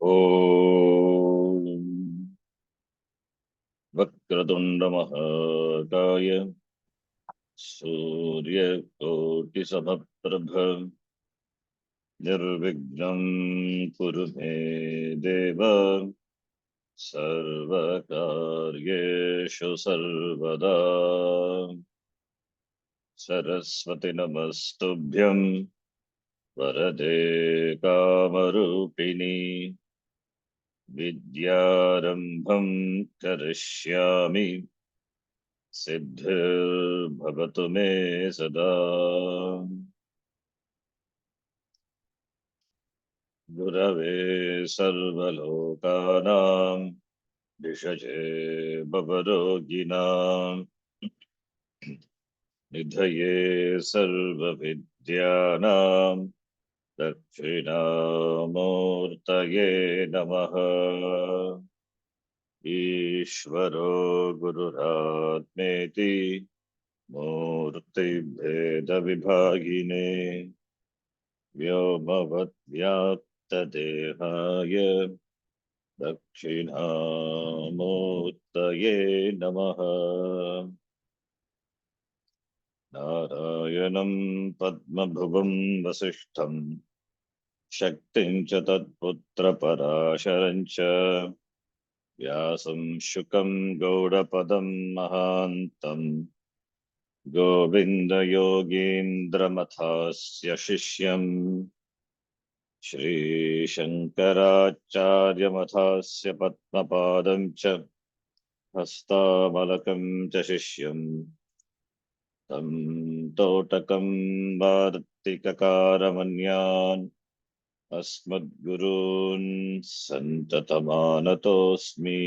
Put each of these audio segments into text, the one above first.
ॐ वक्रतुण्डमहाकाय सूर्यकोटिसमप्रभ निर्विघ्नं कुरु मे देव सर्वकार्येषु सर्वदा। सरस्वती नमस्तुभ्यं वरदे कामरूपिणी विद्यारम्भं करिष्यामि सिद्धिर्भवतु मे सदा। गुरवे सर्वलोकानां भिषजे भवरोगिणां निधये सर्वविद्यानां दक्षिणामूर्तये नमः। ईश्वरो गुरुरात्मेति मूर्तिभेदविभागिने व्योमवद्व्याप्तदेहाय दक्षिणामूर्तये नमः। नारायणं पद्मभुवं वसिष्ठं शक्तिं च तत्पुत्रपराशरं च व्यासं शुकं गौडपदं महान्तं गोविन्दयोगीन्द्रमथास्य शिष्यं श्रीशङ्कराचार्यमथास्य पद्मपादं च हस्तामलकं च शिष्यं तं तोटकं वार्तिककारमन्यान् अस्मद्गुरून् सन्ततमानतोऽस्मि।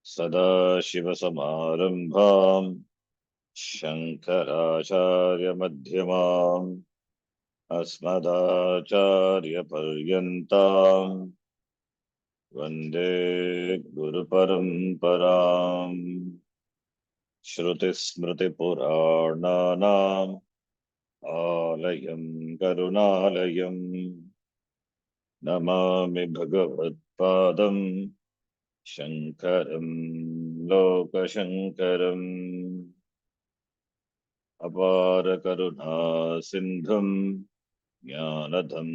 सदाशिवसमारम्भां शङ्कराचार्यमध्यमाम् अस्मदाचार्यपर्यन्तां वन्दे गुरुपरम्पराम्। श्रुतिस्मृतिपुराणानाम् आलयं करुणालयं नमामि भगवत्पादं शङ्करं लोकशङ्करम्। अपार करुणा सिन्धुं ज्ञानदं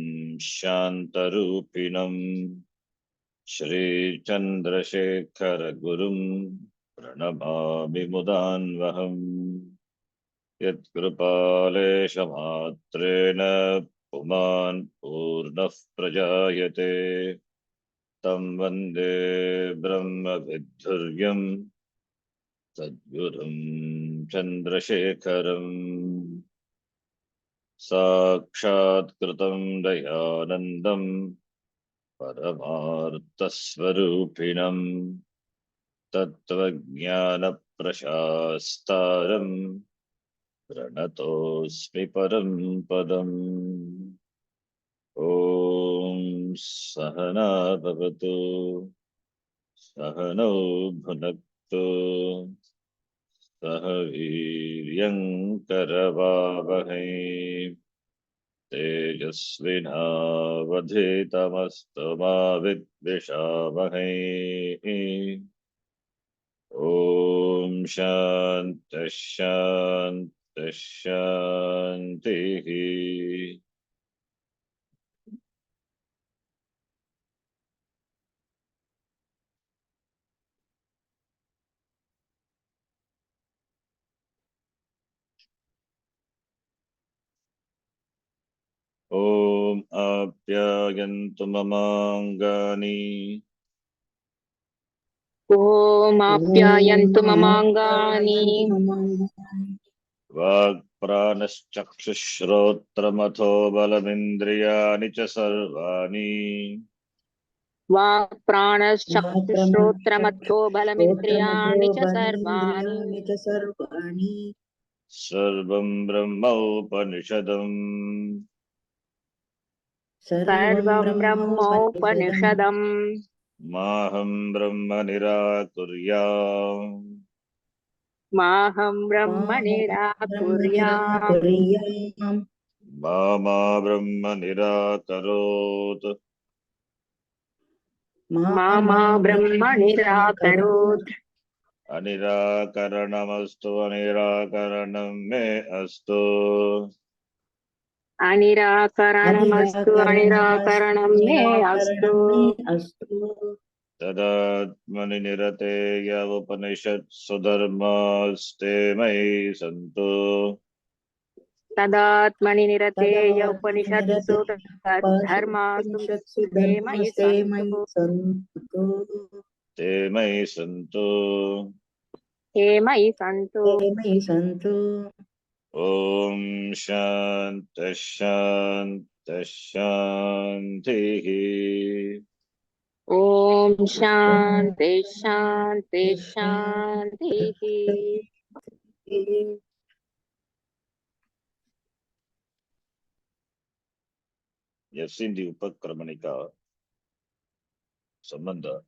शान्तरूपिणं श्रीचन्द्रशेखर गुरुं प्रणमामि मुदान्वहम्। यत्कृपालेशमात्रेण पुमान् पूर्णः प्रजायते तं वन्दे ब्रह्मविद्धुर्यं सद्गुरुं चन्द्रशेखरम्। साक्षात्कृतं दयानन्दं परमार्थस्वरूपिणं तत्त्वज्ञानप्रशास्तारम् प्रणतोऽस्मि परं पदम्। ॐ सहना भवतु सहनौ भुनक्तु सह वीर्यं करवावहै तेजस्विनावधीतमस्तु मा विद्विषावहै। ॐ शान्तिः शान्तिः शान्तिः। ॐ आप्यायन्तु ममाङ्गानि ॐ आप्यायन्तु ममाङ्गानि वाक्प्राणश्चक्षुश्रोत्रमथो बलमिन्द्रियाणि च सर्वाणि वाक्प्राणश्चक्षुश्रोत्रमथो बलमिन्द्रियाणि च सर्वाणि सर्वं ब्रह्मोपनिषदम् सर्वं ब्रह्मोपनिषदम् माहं ब्रह्म निराकुर्याम् माहं ब्रह्म निराकुर्याम् मा ब्रह्म निराकरोत् मा ब्रह्म निराकरोत् निराकरोत्। अनिराकरणमस्तु अनिराकरणं मे अस्तु अनिराकरणमस्तु अनिराकरणमस्तु अनिराकरणं मे अस्तु। निराकरणं मे अस्तु। तदात्मनि निरतेय उपनिषत्सु धर्मास्ते मयि सन्तु तदात्मनि निरतेय तदात्मनिरते उपनिषत्सु धर्मासु उपनिषत्सु ते मयि धर्मास्ते मयि सन्तु। सन्तु। ते मयि सन्तु ते मयि सन्तु। ते मयि सन्तु। ॐ शान्तिः शान्तिः शान्तिः ॐ ॐ शान्ति शान्ति शान्तिः। शान्तिः। You have seen the Upakramanika Sambandha.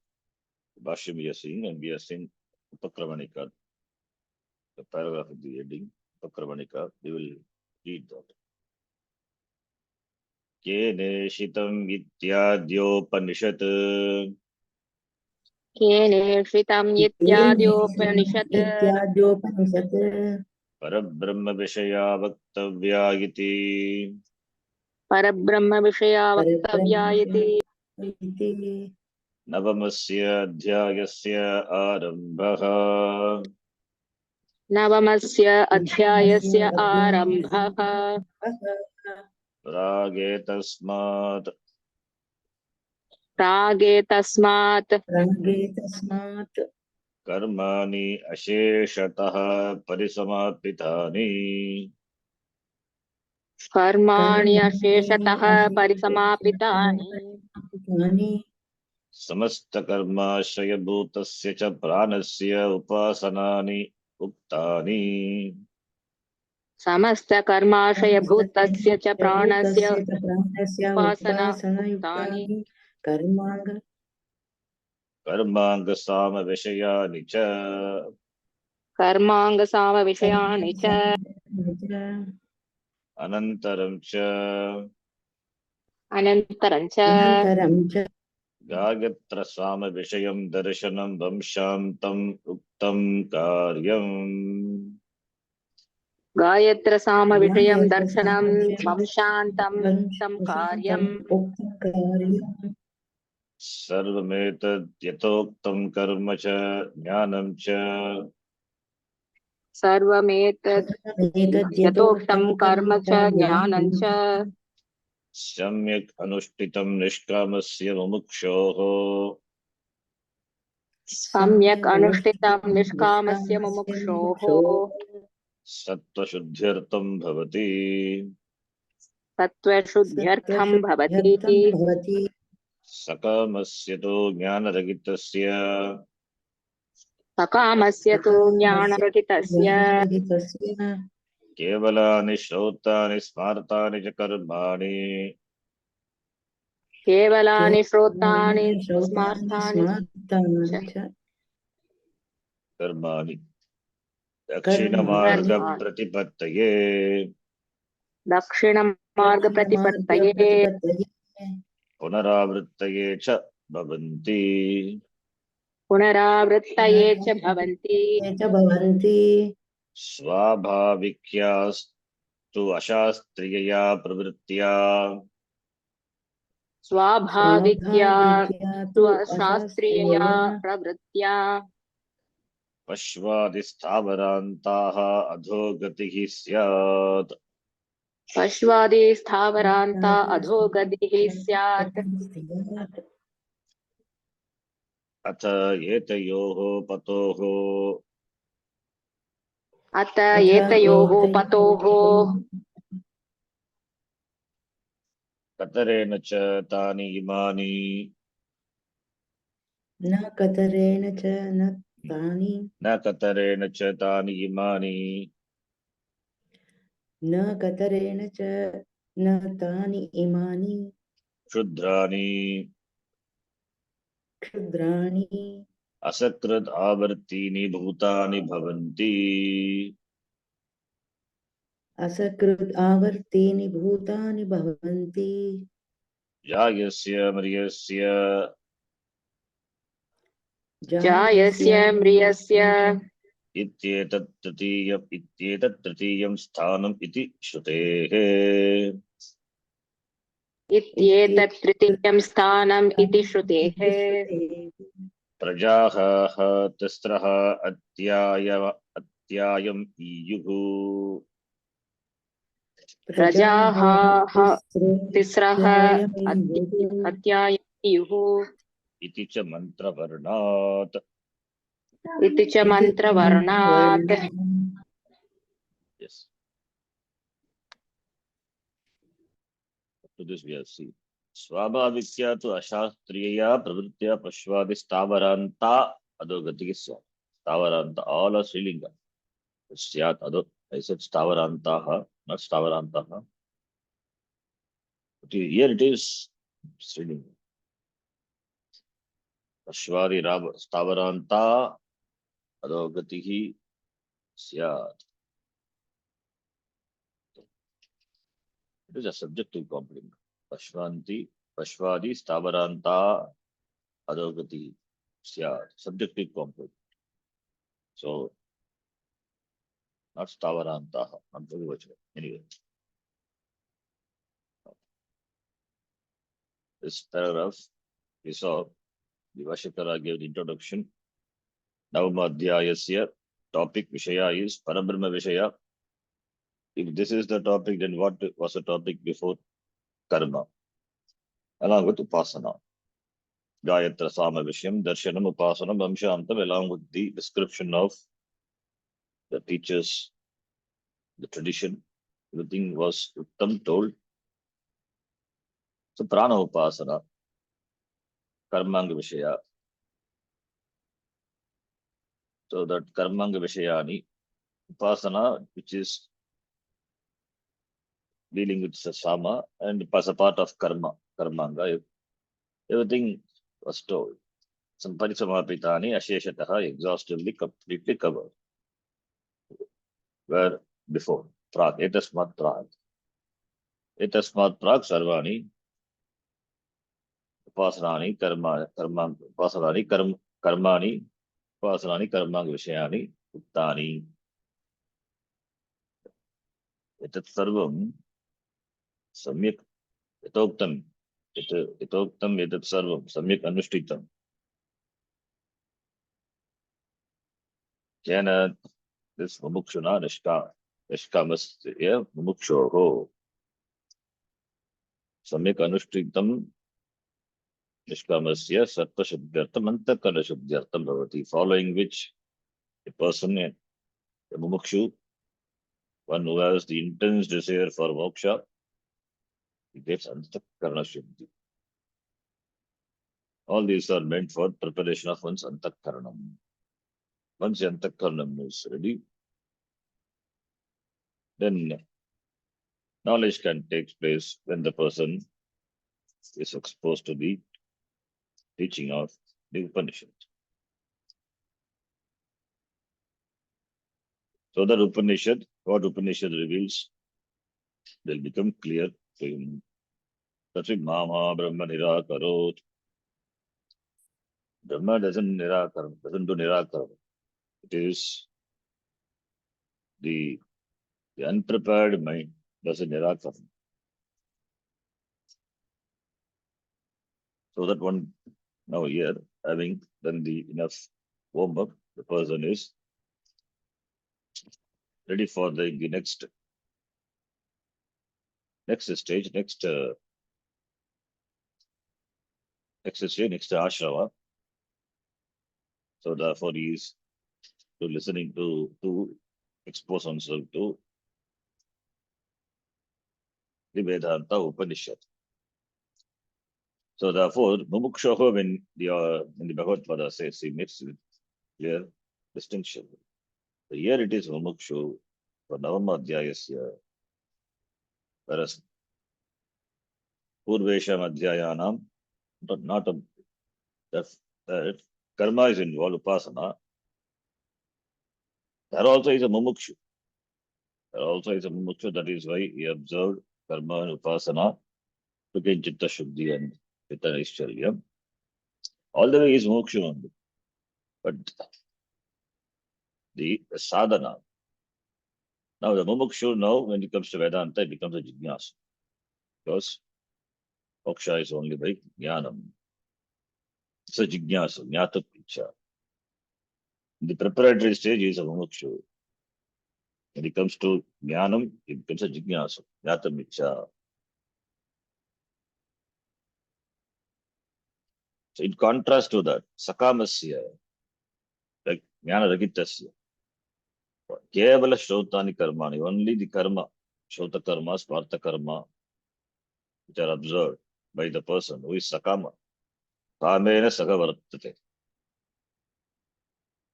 Bhashya we are seeing, and we are seeing Upakramanika, the paragraph at the ending. Upakramanika, we will read that. Keneshitam ityadyopanishat केनेषितं इत्याद्योपनिषत् इत्याद्योपनिषत् परब्रह्म विषया वक्तव्या इति परब्रह्मविषया वक्तव्या इति इति नवमस्य अध्यायस्य आरम्भः नवमस्य नवमस्य अध्यायस्य आरम्भः। अध्यायस्य रागेतस्मात् प्रागेतस्मात् रङ्गे तस्मात् कर्माणि अशेषतः परिसमापितानि कर्माणि कर्माणि अशेषतः परिसमापितानि अशेषानि समस्तकर्माश्रयभूतस्य च प्राणस्य उपासनानि उक्तानि समस्तकर्माशयभूतस्य च प्राणस्य भूतस्य च प्राणस्य उपासना उक्तानि उपासनयुक्तानि कर्माङ्ग कर्माङ्गसामविषयानि च कर्माङ्गसामविषयाणि च अनन्तरं च अनन्तरं च अनन्तरं च गायत्रसामविषयं दर्शनं वंशान्तम् उक्तं कार्यम् गायत्रसामविषयं दर्शनं वंशान्तं तं वंशं कार्यम् उक्तं कार्यम् सर्वमेतद् यथोक्तं कर्म च ज्ञानं च सर्वमेतद् यथोक्तं एतद्यथोक्तं कर्म कर्म च च ज्ञानं च सम्यक् अनुष्ठितं निष्कामस्य मुमुक्षोः सम्यक् अनुष्ठितं अनुष्ठितं निष्कामस्य निष्कामस्य मुमुक्षोः मुमुक्षोः सत्त्वशुद्ध्यर्थं भवति सत्त्वशुद्ध्यर्थं भवति। सत्त्वशुद्ध्यर्थं भवति सकामस्य तु ज्ञानरहितस्य सकामस्य तु सकामस्य ज्ञानरहितस्य ज्ञानरहितस्य केवलानि श्रौतानि स्मार्तानि च कर्माणि केवलानि श्रोतानि केवलानि श्रौतानि स्मार्तानि स्मार्तानि च च कर्माणि कर्माणि कर्माणि दक्षिणमार्गप्रतिपत्तये दक्षिणमार्गप्रतिपत्तये दक्षिणमार्गप्रतिपत्तये पुनरावृत्तये च भवन्ति पुनरावृत्तये च भवन्ति। पुनरावृत्तये च भवन्ति स्वाभाविक्यास्तु अशास्त्रीयया प्रवृत्त्या स्वाभाविक्या स्वाभाविक्या तु स्वशास्त्रीयया अशास्त्रीयया प्रवृत्त्या पश्वादिस्थावरान्ताः अधोगतिः स्यात् पश्वादि स्थावरान्ता अधोगतिः स्यात्। अथ एतयोः पतोः अत अथ एतयोः पतोः एतयोः कतरेण च तानि इमानि न कतरेण च न तानि न कतरेण च तानि इमानि न कतरेण च न तानि इमानि क्षुद्राणि क्षुद्राणि असकृत् आवर्तीनि भूतानि भवन्ति असकृत् आवर्तेनि भूतानि भवन्ति Jayasya Mriyasya जायस्य म्रियस्य Ityetat Tritiyam Sthanam Iti Shrutehe इत्येतत् तृतीयं स्थानम् इति श्रुतेः Prajaha Tistraha Atyayam Iyuhu प्रजाः तिस्रः तिस्रः अत्यायुः Iti Cha Mantra Varnat. इति च मन्त्रवर्णात् Yes. To this we have seen. Swabhavikya to ashastriya pravritya pashvadi stavaranta adogati sya. Stavaranta, all are Srilinga. Syat ado, I said stavarantaha, not stavarantaha. But here it is Srilinga. Pashvadi stavaranta adogatihi syat. It is a subjective complement. Pashvanti, Pashvadi stavaranta adogati syat. Subjective complement. So, not stavarantaha, not Bhagavachana. Anyway, this paragraph we saw, the Vashakara gave the introduction. Navamadhyayasya topic Vishaya is Parabrahma Vishaya. If this is the topic, then what was the topic before? Karma, along with Upasana. Gayatra Sama Vishyam, Darshanam, Upasanam, Vamshantam, along with the description of the teachers, the tradition. Everything was Uttam told. So Prana Upasana, Karmanga Vishaya. So that Karmanga Vishayani, Upasana, which is dealing with Sama, and as a part of Karma, Karmanga, everything was told. Some Parisamapitani, Asheshataha, exhaustively, completely covered. Where before? Prag, Etasmat Prag. Etasmat Prag, Sarvani, Upasanani, Upasanani, Karmani, Upasanani, Karmang Vishayani, Uttani. Etat Sarvam, Samyak, Etoktam, Etoktam, Etat Sarvam, Samyak Anushtitam. Kena, this Mumukshuna, Nishkamasya, Mumukshoho. Samyak Anushtitam, Nishkamasya Sattva Shuddhyartam Antakana Shuddhyartam Bhavati, following which a person, a mumukshu, one who has the intense desire for moksha, he gets Antakarana Shuddhi. All these are meant for preparation of one's Antakaranam. Once the Antakaranam is ready, then knowledge can take place when the person is exposed to the teaching of the Upanishad. So that Upanishad, what Upanishad reveals, will become clear to him. That's why Mama Brahma Nirakarot. Brahma doesn't do Nirakaram. It is the unprepared mind does a Nirakaram. So that one, now here, having done the enough warm-up, the person is ready for the next stage, next stage, next ashrama. So therefore he is to listening to expose himself to the Vedanta Upanishad. So therefore, Mumukshoho, when the Bhagavad Gita says, he makes it clear distinction. So here it is Mumukshu for Navamadhyayasya, whereas Purvesham Adhyayanam, not a that karma is involved, Upasana. There also is a Mumukshu. Also is a mumukshu, that is why he observed karma and upasana to gain chitta shuddhi and chitta aishwarya. All the way is moksha only. But the sadhana, now the mumukshu now when it comes to Vedanta, it becomes a jignasa. Because moksha is only by jnanam. It's a jignasa, jnata picha. The preparatory stage is a mumukshu. When it comes to jnanam, it becomes a jignasa, jnata picha. So in contrast to that, sakamasya, like jnana ragitasya, kevala shrotani karmani, only the karma, shrota karma, sparta karma, which are observed by the person who is sakama. Kamena sagavartate.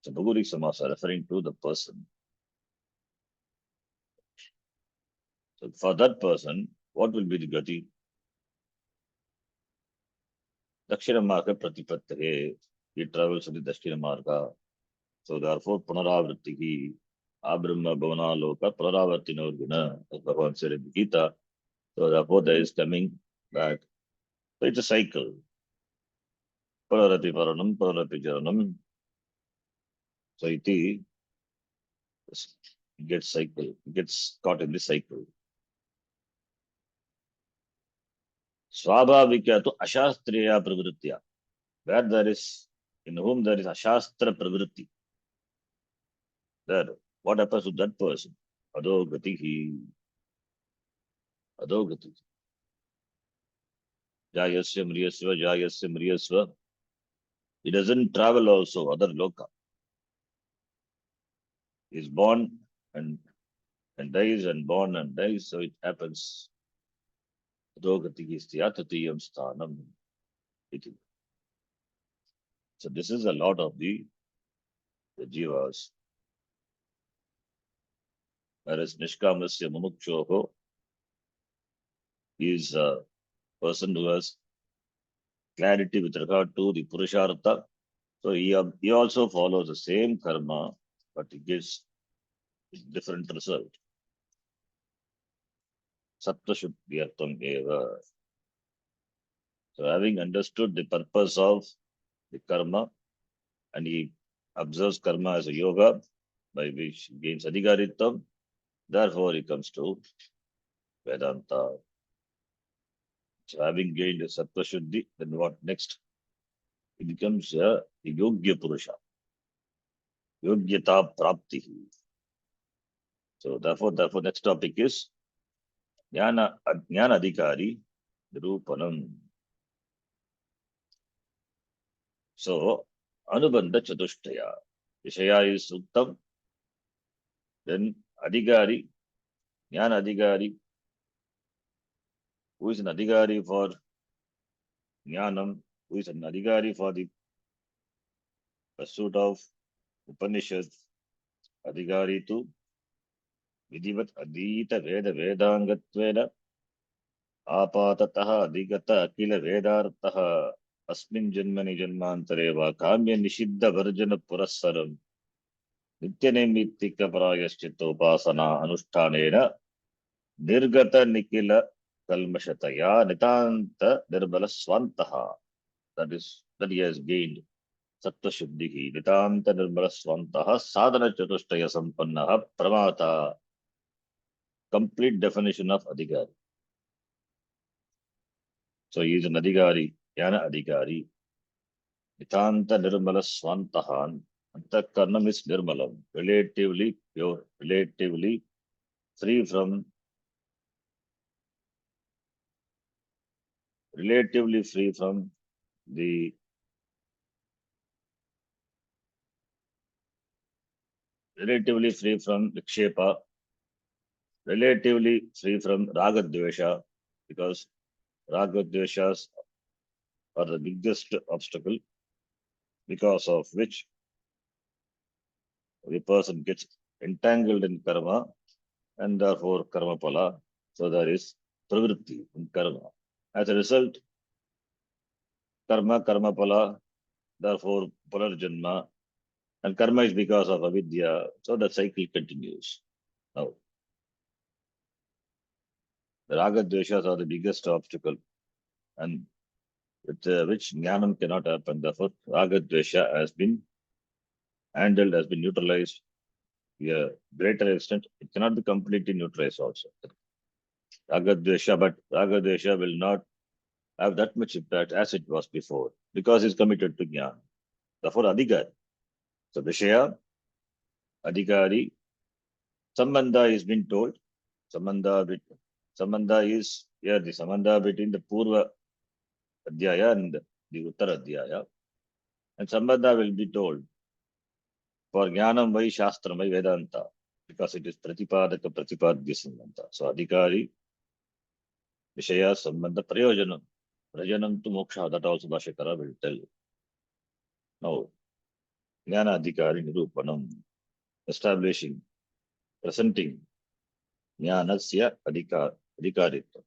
So Bhaguri Samasa referring to the person. So for that person, what will be the gati? Dakshina Marga Pratipatte. He travels in the Dakshina Marga. So therefore, Punaravritti, Abrahma Bhavana Loka, Punaravarti Nurguna, as Bhagavan said in the Gita. So therefore, there is coming back. So it's a cycle. Punarati Paranam, Punarati Jaranam. So it gets cycle, it gets caught in the cycle. Swabhavika to Ashastriya Pravritya. Where there is, in whom there is Ashastra Pravritti. There, what happens to that person? Adogatihi. Adogati. Jayasya Mriyasva, Jayasya Mriyasva. He doesn't travel also, other loka. He's born and dies and born and dies, so it happens. Adogatihi styatatiyam sthanam. So this is a lot of the jivas. Whereas Nishkamasya Mumukshoho is a person who has clarity with regard to the Purushartha. So he also follows the same karma, but he gives different result. Sattva Shuddhyartham eva. So having understood the purpose of the karma, and he observes karma as a yoga, by which he gains adhikaritam, therefore he comes to Vedanta. So having gained a Sattva Shuddhi, then what next? He becomes a Yogya Purusha. Yogyata Praptihi. So therefore, next topic is Jnana Adhikari Nirupanam. So Anubandha Chatushtaya. Vishaya is Suktam. Then Adhikari, Jnana Adhikari, who is an Adhikari for Jnanam, who is an Adhikari for the pursuit of Upanishad, Adhikari to Vidivat Adhita Veda Vedangatvena Apatataha Adhigata Akila Vedartaha Asmin Janmani Janmantare Va Kamya Nishidda Varjana Purassaram Nityanemitika Prayashchita Upasana Anushthanena Nirgata Nikila Kalmashataya Nitanta Nirbala Swantaha. That he has gained Sattva Shuddhihi Nitanta Nirbala Swantaha Sadhana Chatushtaya Sampannaha Pramata. Complete definition of Adhikari. So he is an Adhikari, Jnana Adhikari. Nitanta Nirmala Swantahan. Antakarnam is Nirmalam, relatively pure, relatively free from the Vikshepa, relatively free from Ragadvesha, because Ragadveshas are the biggest obstacle, because of which the person gets entangled in karma and therefore karma pala. So there is pravritti in karma. As a result, karma pala, therefore pularjanma, and karma is because of avidya. So the cycle continues. Now, The Raga Dveshas are the biggest obstacle, and with which Jnanam cannot happen. Therefore, Raga Dvesha has been handled, has been neutralized to a greater extent. It cannot be completely neutralized also. Raga Dvesha, but Raga Dvesha will not have that much impact as it was before because it's committed to Jnana. Therefore, Adhikari. So, Vishaya, Adhikari, Sambandha is being told. Sambandha is here, the Sambandha between the Purva Adhyaya and the Uttara Adhyaya. And Sambandha will be told for Jnanam Vai Shastram Vai Vedanta because it is Pratipadaka Pratipadya Sambandha. So, Adhikari, Vishaya, Sambandha, Prayojanam. Prayojanam to Moksha, that also Bhashakara will tell. Now, Jnana Adhikari Nirupanam, establishing, presenting Jnanasya Adhikaritva.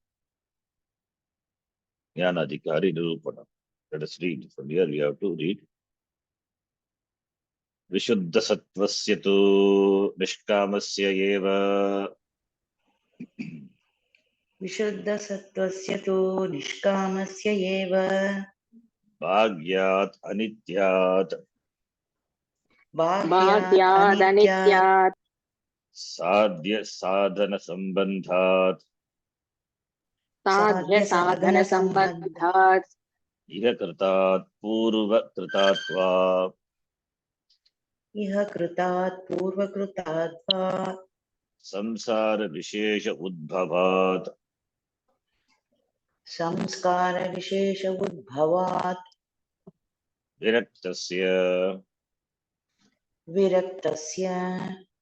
Jnana Adhikari Nirupanam. Let us read. From here we have to read. Vishuddha Sattvasya tu Nishkamasya eva विशुद्धसत्त्वस्य तु निष्कामस्य एव Bhagyat Anityat बाह्यात् अनित्यात् भाग्यादनित्यात् Sadhya Sadhana Sambandhat साध्य साधन साध्यसाधनसम्बन्धात् संबंधात् Iha Kritat Purva Kritatva इह कृतात् पूर्वकृतात् वा Samsara Vishesha Udbhavat संस्कारविशेष उद्भवात् Viraktasya विरक्तस्य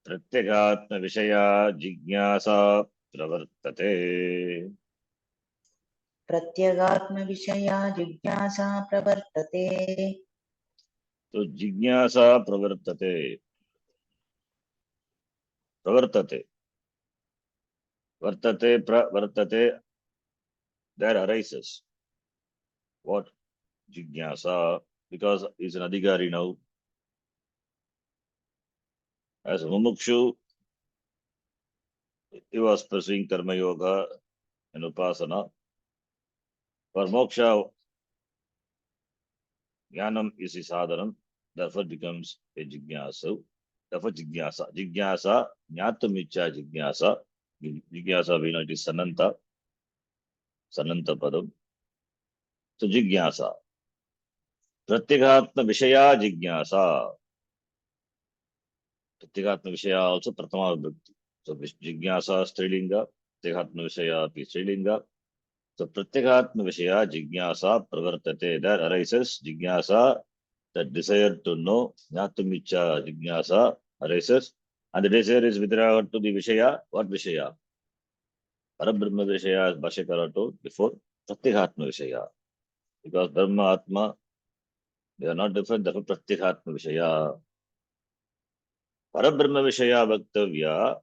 Pratyagatma Vishaya Jignasa Pravartate. प्रत्यगात्मविषया जिज्ञासा प्रवर्तते So Jignasa Pravartate. Pravartate. Vartate, pravartate, there arises. What? Jignasa, because he's an adhikari now. As a mumukshu, he was pursuing karma yoga and upasana. For moksha, jnanam is his sadhanam, therefore becomes a jignasa. Therefore jignasa. Jignasa, jnatamicha jignasa. Jignasa, we know it is sananta. Sananta padam. So jignasa. Pratyagatma vishaya jignasa. Pratyagatma vishaya also pratama vibhakti. So jignasa strilinga, pratyagatma vishaya api strilinga. So pratyagatma vishaya jignasa pravartate. There arises jignasa, that desire to know, jnatumicha jignasa arises. And the desire is with regard to the vishaya. What vishaya? Parabrahma vishaya, as Bhashakara told before, pratyagatma vishaya. Because Brahma, Atma, they are not different, therefore pratyagatma vishaya. Parabrahma vishaya vaktavya,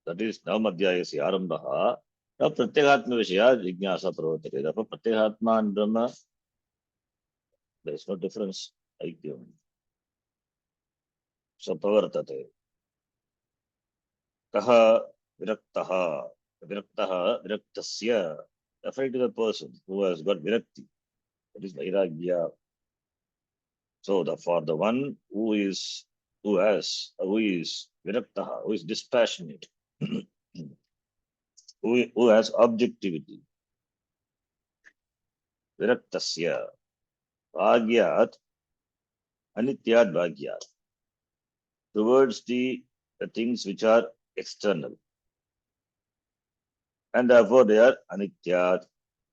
that is Navamadhyayasya Arambaha. Now Pratyagatma Vishaya Jignasa Pravartate. Therefore Pratyagatma and Brahma, there is no difference. Aikyam. So Pravartate. Kaha Viraktaha. Viraktaha Viraktasya. Referring to the person who has got Virakti. That is Vairagya. So for the one who is Viraktaha, who is dispassionate, who has objectivity. Viraktasya. Bhagyat Anityat Bhagyat. Towards the things which are external. And therefore they are Anityat.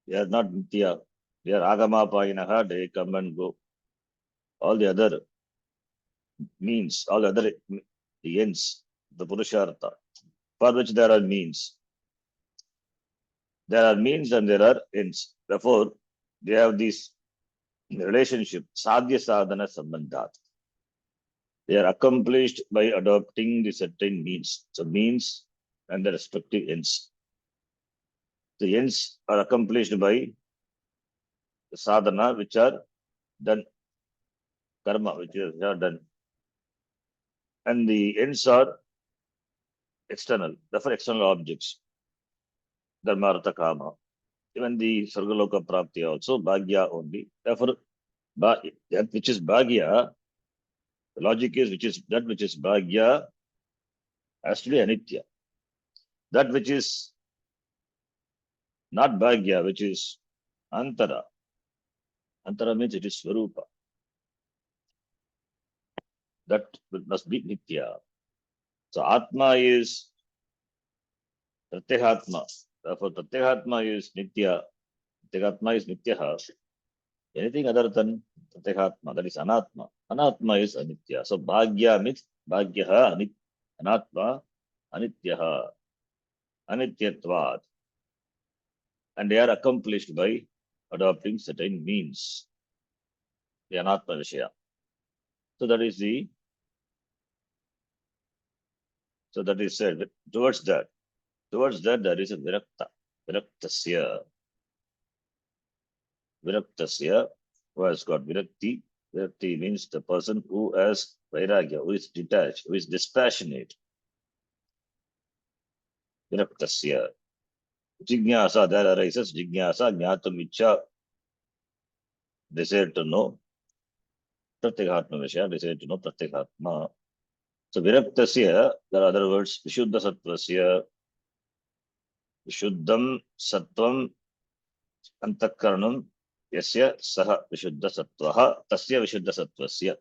They are not Nitya. They are Agama Payinaha, they come and go. All the other means, all the other the ends, the Purushartha, for which there are means. There are means and there are ends. Therefore, they have this relationship, Sadhya Sadhana Sambandhat. They are accomplished by adopting the certain means. So means and the respective ends. The ends are accomplished by the sadhana which are done, karma which are done. And the ends are external, therefore external objects. dharma, artha, kama. Even the Sargaloka Prapti also, Bhagya only. Therefore, that which is Bhagya, the logic is that which is Bhagya has to be Anitya. That which is not Bhagya, which is Antara. Antara means it is Swarupa. That must be Nitya. So Atma is Pratyahatma. Therefore, Pratyahatma is Nitya. Pratyahatma is Nityaha. Anything other than Pratyahatma, that is Anatma. Anatma is Anitya. So Bhagya means Bhagyaha, Anatma, Anityaha, Anityatvat. And they are accomplished by adopting certain means. The Anatma Vishaya. So that is said. Towards that there is a Virakta. Viraktasya. Viraktasya, who has got Virakti. Virakti means the person who has Vairagya, who is detached, who is dispassionate. Viraktasya. Jignasa, there arises Jignasa, Jnatum Icha, desire to know. Pratyekatma Vishaya, desire to know Pratyekatma. So Viraktasya, there are other words, Vishuddha Sattvasya, Vishuddham Sattvam Antakaranam Yasya Saha Vishuddha Sattvaha Tasya Vishuddha Sattvasya.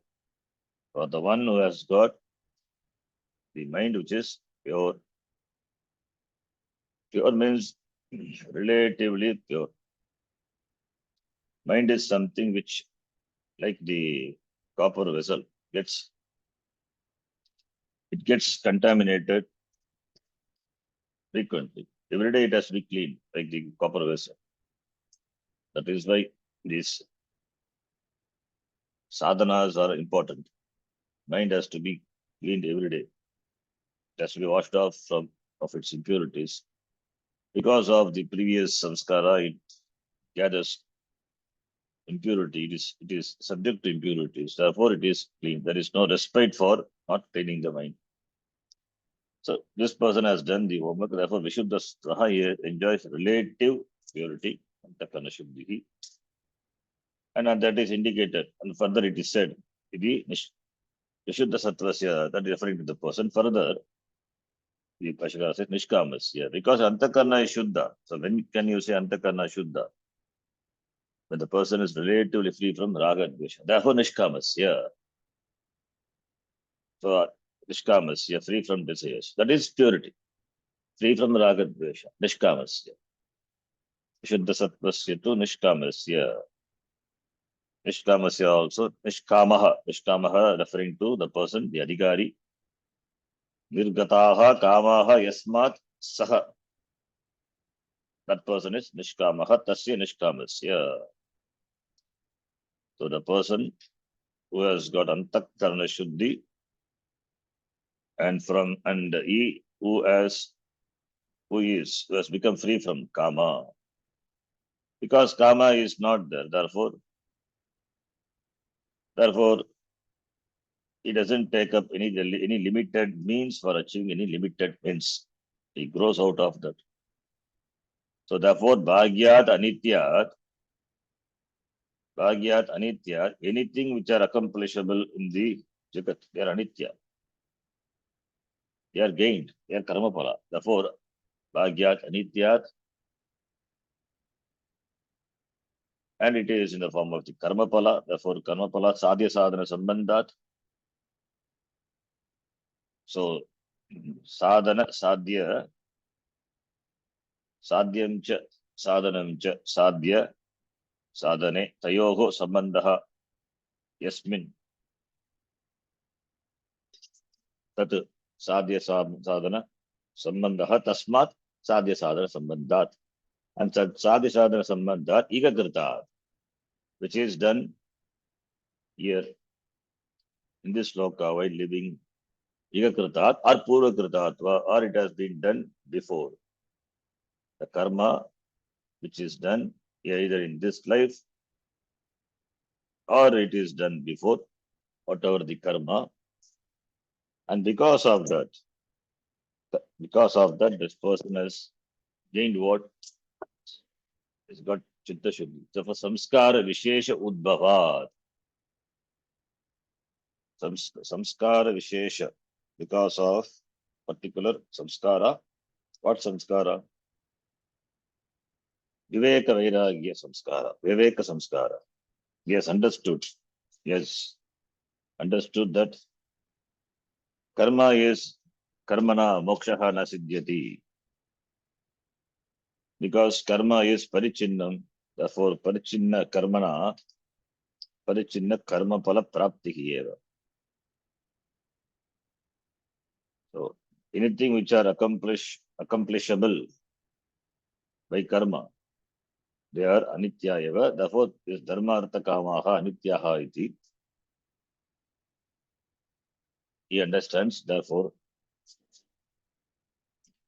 For the one who has got the mind which is pure. Pure means relatively pure. Mind is something which, like the copper vessel, gets contaminated frequently. Every day it has to be cleaned, like the copper vessel. That is why these sadhanas are important. Mind has to be cleaned every day. It has to be washed off of its impurities. Because of the previous samskara, it gathers impurity. It is subject to impurities. Therefore, it is clean. There is no respite for not cleaning the mind. So this person has done the homework. Therefore, Vishuddha Straha here enjoys relative purity. And that is indicated. And further it is said, Vishuddha Sattvasya, that is referring to the person. Further, the Pashara says Nishkamasya. Because Antakarna is Shuddha. So when can you say Antakarna Shuddha? When the person is relatively free from Raga Dvesha. Therefore, Nishkamasya. So Nishkamasya, free from desires. That is purity. Free from Raga Dvesha. Nishkamasya. Vishuddha Sattvasya to Nishkamasya. Nishkamasya also. Nishkamaha referring to the person, the Adhikari. Nirgataha kamaha yasmat saha. That person is Nishkamaha tasya Nishkamasya. So the person who has got Antakarna Shuddhi and he who has become free from Kama. Because Kama is not there, therefore he doesn't take up any limited means for achieving any limited ends. He grows out of that. So therefore, Bhagyat Anityat, anything which are accomplishable in the Jagat, they are Anitya. They are gained, they are Karmapala. Therefore, Bhagyat Anityat, and it is in the form of the Karmapala. Therefore, Karmapala Sadhya Sadhana Sambandhat. So, Sadhana, Sadhya, Sadhyam cha, Sadhanam cha, Sadhya, Sadhane, Tayoho Sambandaha, Yasmin, Tat, Sadhya Sadhana, Sambandaha, Tasmat, Sadhya Sadhana Sambandhat. And Sadhya Sadhana Sambandhat, Igakrita, which is done here in this loka while living Igakratat or Purvakritatva, or it has been done before. The karma which is done either in this life or it is done before, whatever the karma. And because of that, this person has gained what? It's got chitta shuddhi. So for samskara vishesha udbhavat. Samskara vishesha. Because of particular samskara. What samskara? Viveka vairagya samskara. Viveka samskara. Yes, understood. Yes, understood that karma is karmana mokshaha na siddhyati. Because karma is parichinnam. Therefore, parichinna karmana, parichinna karma pala praptihi eva. So, anything which are accomplishable by karma, they are anitya eva. Therefore, this dharma artha kamaha anityaha iti. He understands, therefore,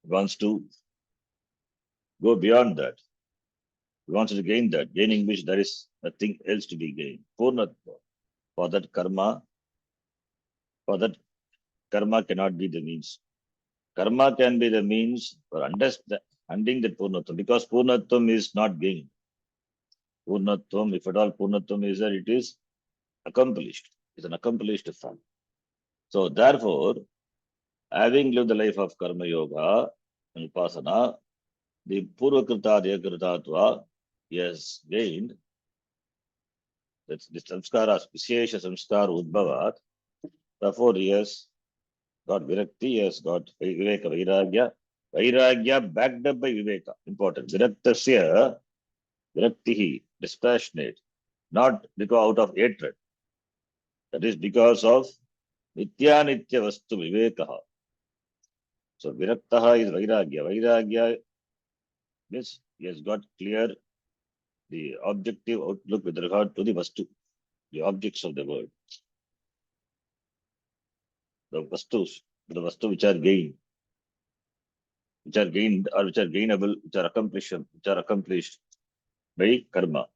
he wants to go beyond that. He wants to gain that, gaining which there is nothing else to be gained. Purnatva. For that karma cannot be the means. Karma can be the means for understanding the Purnatvam, because Purnatvam is not gained. Purnatvam, if at all Purnatvam is there, it is accomplished. It's an accomplished fact. So therefore, having lived the life of Karma Yoga and Upasana, the Purvakrita Dekritatva he has gained. That's the samskaras, Vishesha Samskar Udbhavat. Therefore, he has got Virakti, he has got Viveka Vairagya. Vairagya backed up by Viveka. Important. Viraktasya, Viraktihi, dispassionate. Not because out of hatred. That is because of Nitya Nitya Vastu Vivekaha. So Viraktaha is Vairagya. Vairagya means he has got clear the objective outlook with regard to the Vastu, the objects of the world. The Vastu which are gained, or which are gainable, which are accomplished by karma.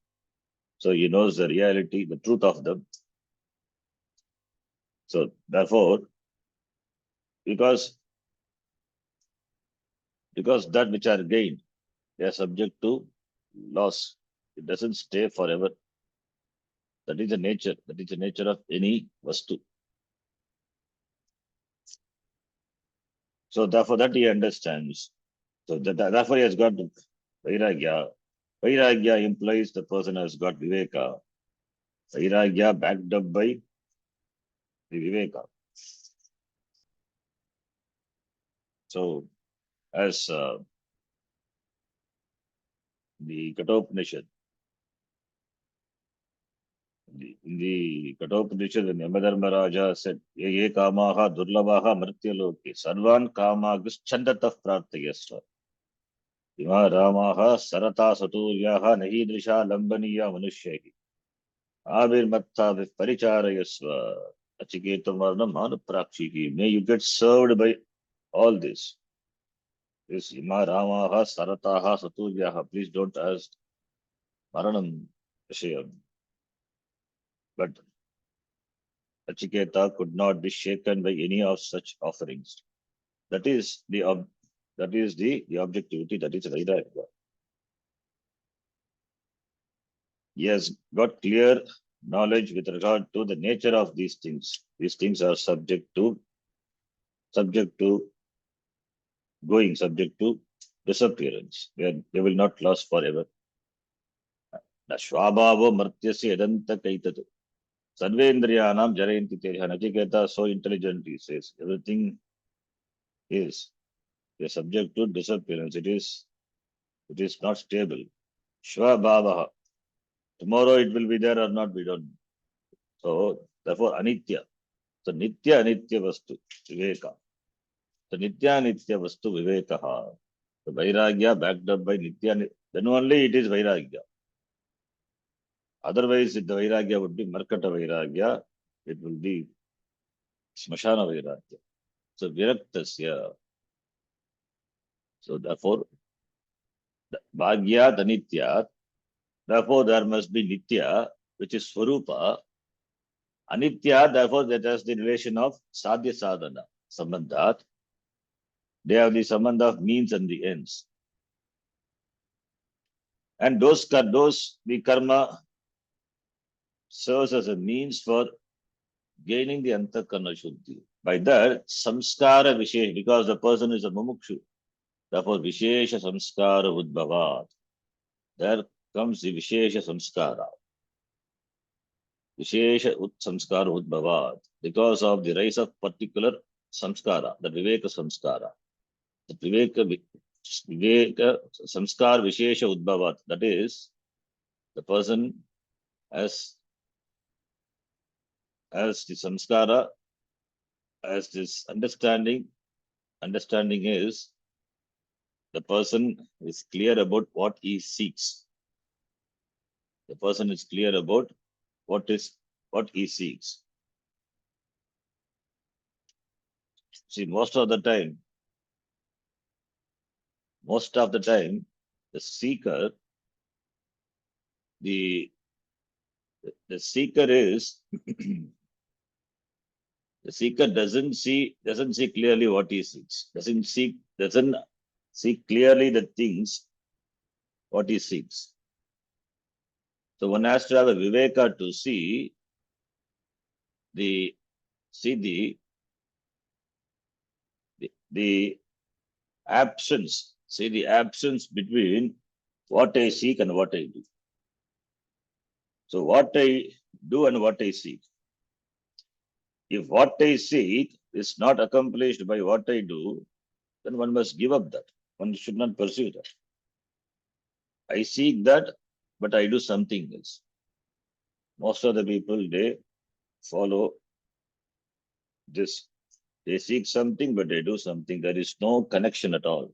So he knows the reality, the truth of them. So therefore, because that which are gained, they are subject to loss. It doesn't stay forever. That is the nature. That is the nature of any vastu. So therefore, that he understands. So therefore, he has got vairagya. Vairagya implies the person has got viveka. Vairagya backed up by the viveka. So, as the Kena Upanishad, in the Kena Upanishad, when Yamadharmaraja said, Ye kamaha durlavaha mrityaloke, sarvan kamagus chandatah prarthayasva. Ima ramaha sarata saturyaha nahidrisha lambaniya manushyahi. Abir matta paricharayasva. Achiketam varnam manuprakshihi. May you get served by all this. This Ima ramaha sarataha saturyaha. Please don't ask maranam vishayam. But Achiketa could not be shaken by any of such offerings. That is the objectivity, that is Vairagya. He has got clear knowledge with regard to the nature of these things. These things are subject to going, subject to disappearance, where they will not last forever. Shvabhavo martyasya yadanta kaitatu. Sarvendriyanam jarayanti terha. Nachiketa so intelligent, he says. Everything is subject to disappearance. It is not stable. Shvabhavaha. Tomorrow it will be there or not, we don't know. So therefore anitya. So nitya anitya vastu viveka. So nitya anitya vastu vivekaha. So vairagya backed up by nitya, then only it is vairagya. Otherwise, if the vairagya would be markata vairagya, it will be smashana vairagya. So viraktasya. So therefore, bhagya anitya. Therefore, there must be nitya, which is swarupa. Anitya, therefore, that has the relation of sadhya sadhana, sambandhat. They have the sambandha of means and the ends. And the karma serves as a means for gaining the antakarna shuddhi. By that, samskara vishesh, because the person is a mumukshu, therefore vishesha samskara udbhavat. There comes the vishesha samskara. Vishesha samskara udbhavat. Because of the rise of particular samskara, the viveka samskara. The viveka samskara vishesha udbhavat. That is, the person has the samskara, as this understanding is the person is clear about what he seeks. The person is clear about what he seeks. See, most of the time, the seeker, the seeker is the seeker doesn't see clearly what he seeks. Doesn't see clearly the things what he seeks. So one has to have a viveka to see the absence. See the absence between what I seek and what I do. So what I do and what I seek. If what I seek is not accomplished by what I do, then one must give up that. One should not pursue that. I seek that, but I do something else. Most of the people, they follow this. They seek something, but they do something. There is no connection at all.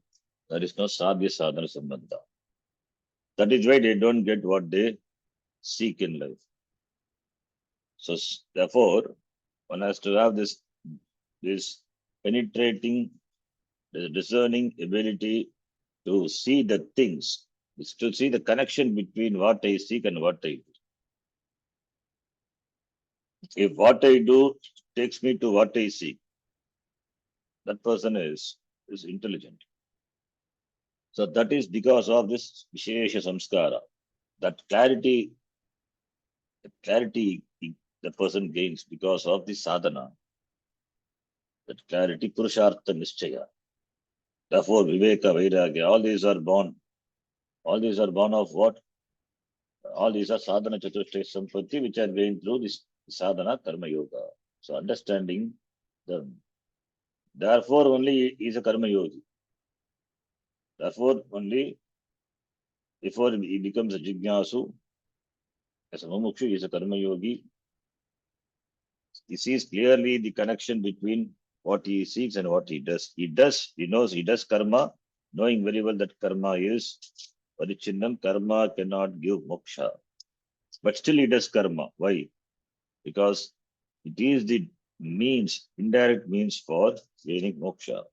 There is no sadhya sadhana sambandha. That is why they don't get what they seek in life. So therefore, one has to have this penetrating, the discerning ability to see the things, is to see the connection between what I seek and what I do. If what I do takes me to what I seek, that person is intelligent. So that is because of this Vishesha Samskara. That clarity the person gains because of the sadhana. That clarity, Purushartha Nischaya. Therefore, Viveka, Vairagya, all these are born. All these are born of what? All these are sadhana chatushtaya sampatti, which are gained through this sadhana karma yoga. So understanding them. Therefore, only is a karma yogi. Therefore, only before he becomes a jignasu, as a mumukshu, he is a karma yogi. He sees clearly the connection between what he seeks and what he does. He knows he does karma, knowing very well that karma is parichinnam, karma cannot give moksha. But still he does karma. Why? Because it is the means, indirect means for gaining moksha.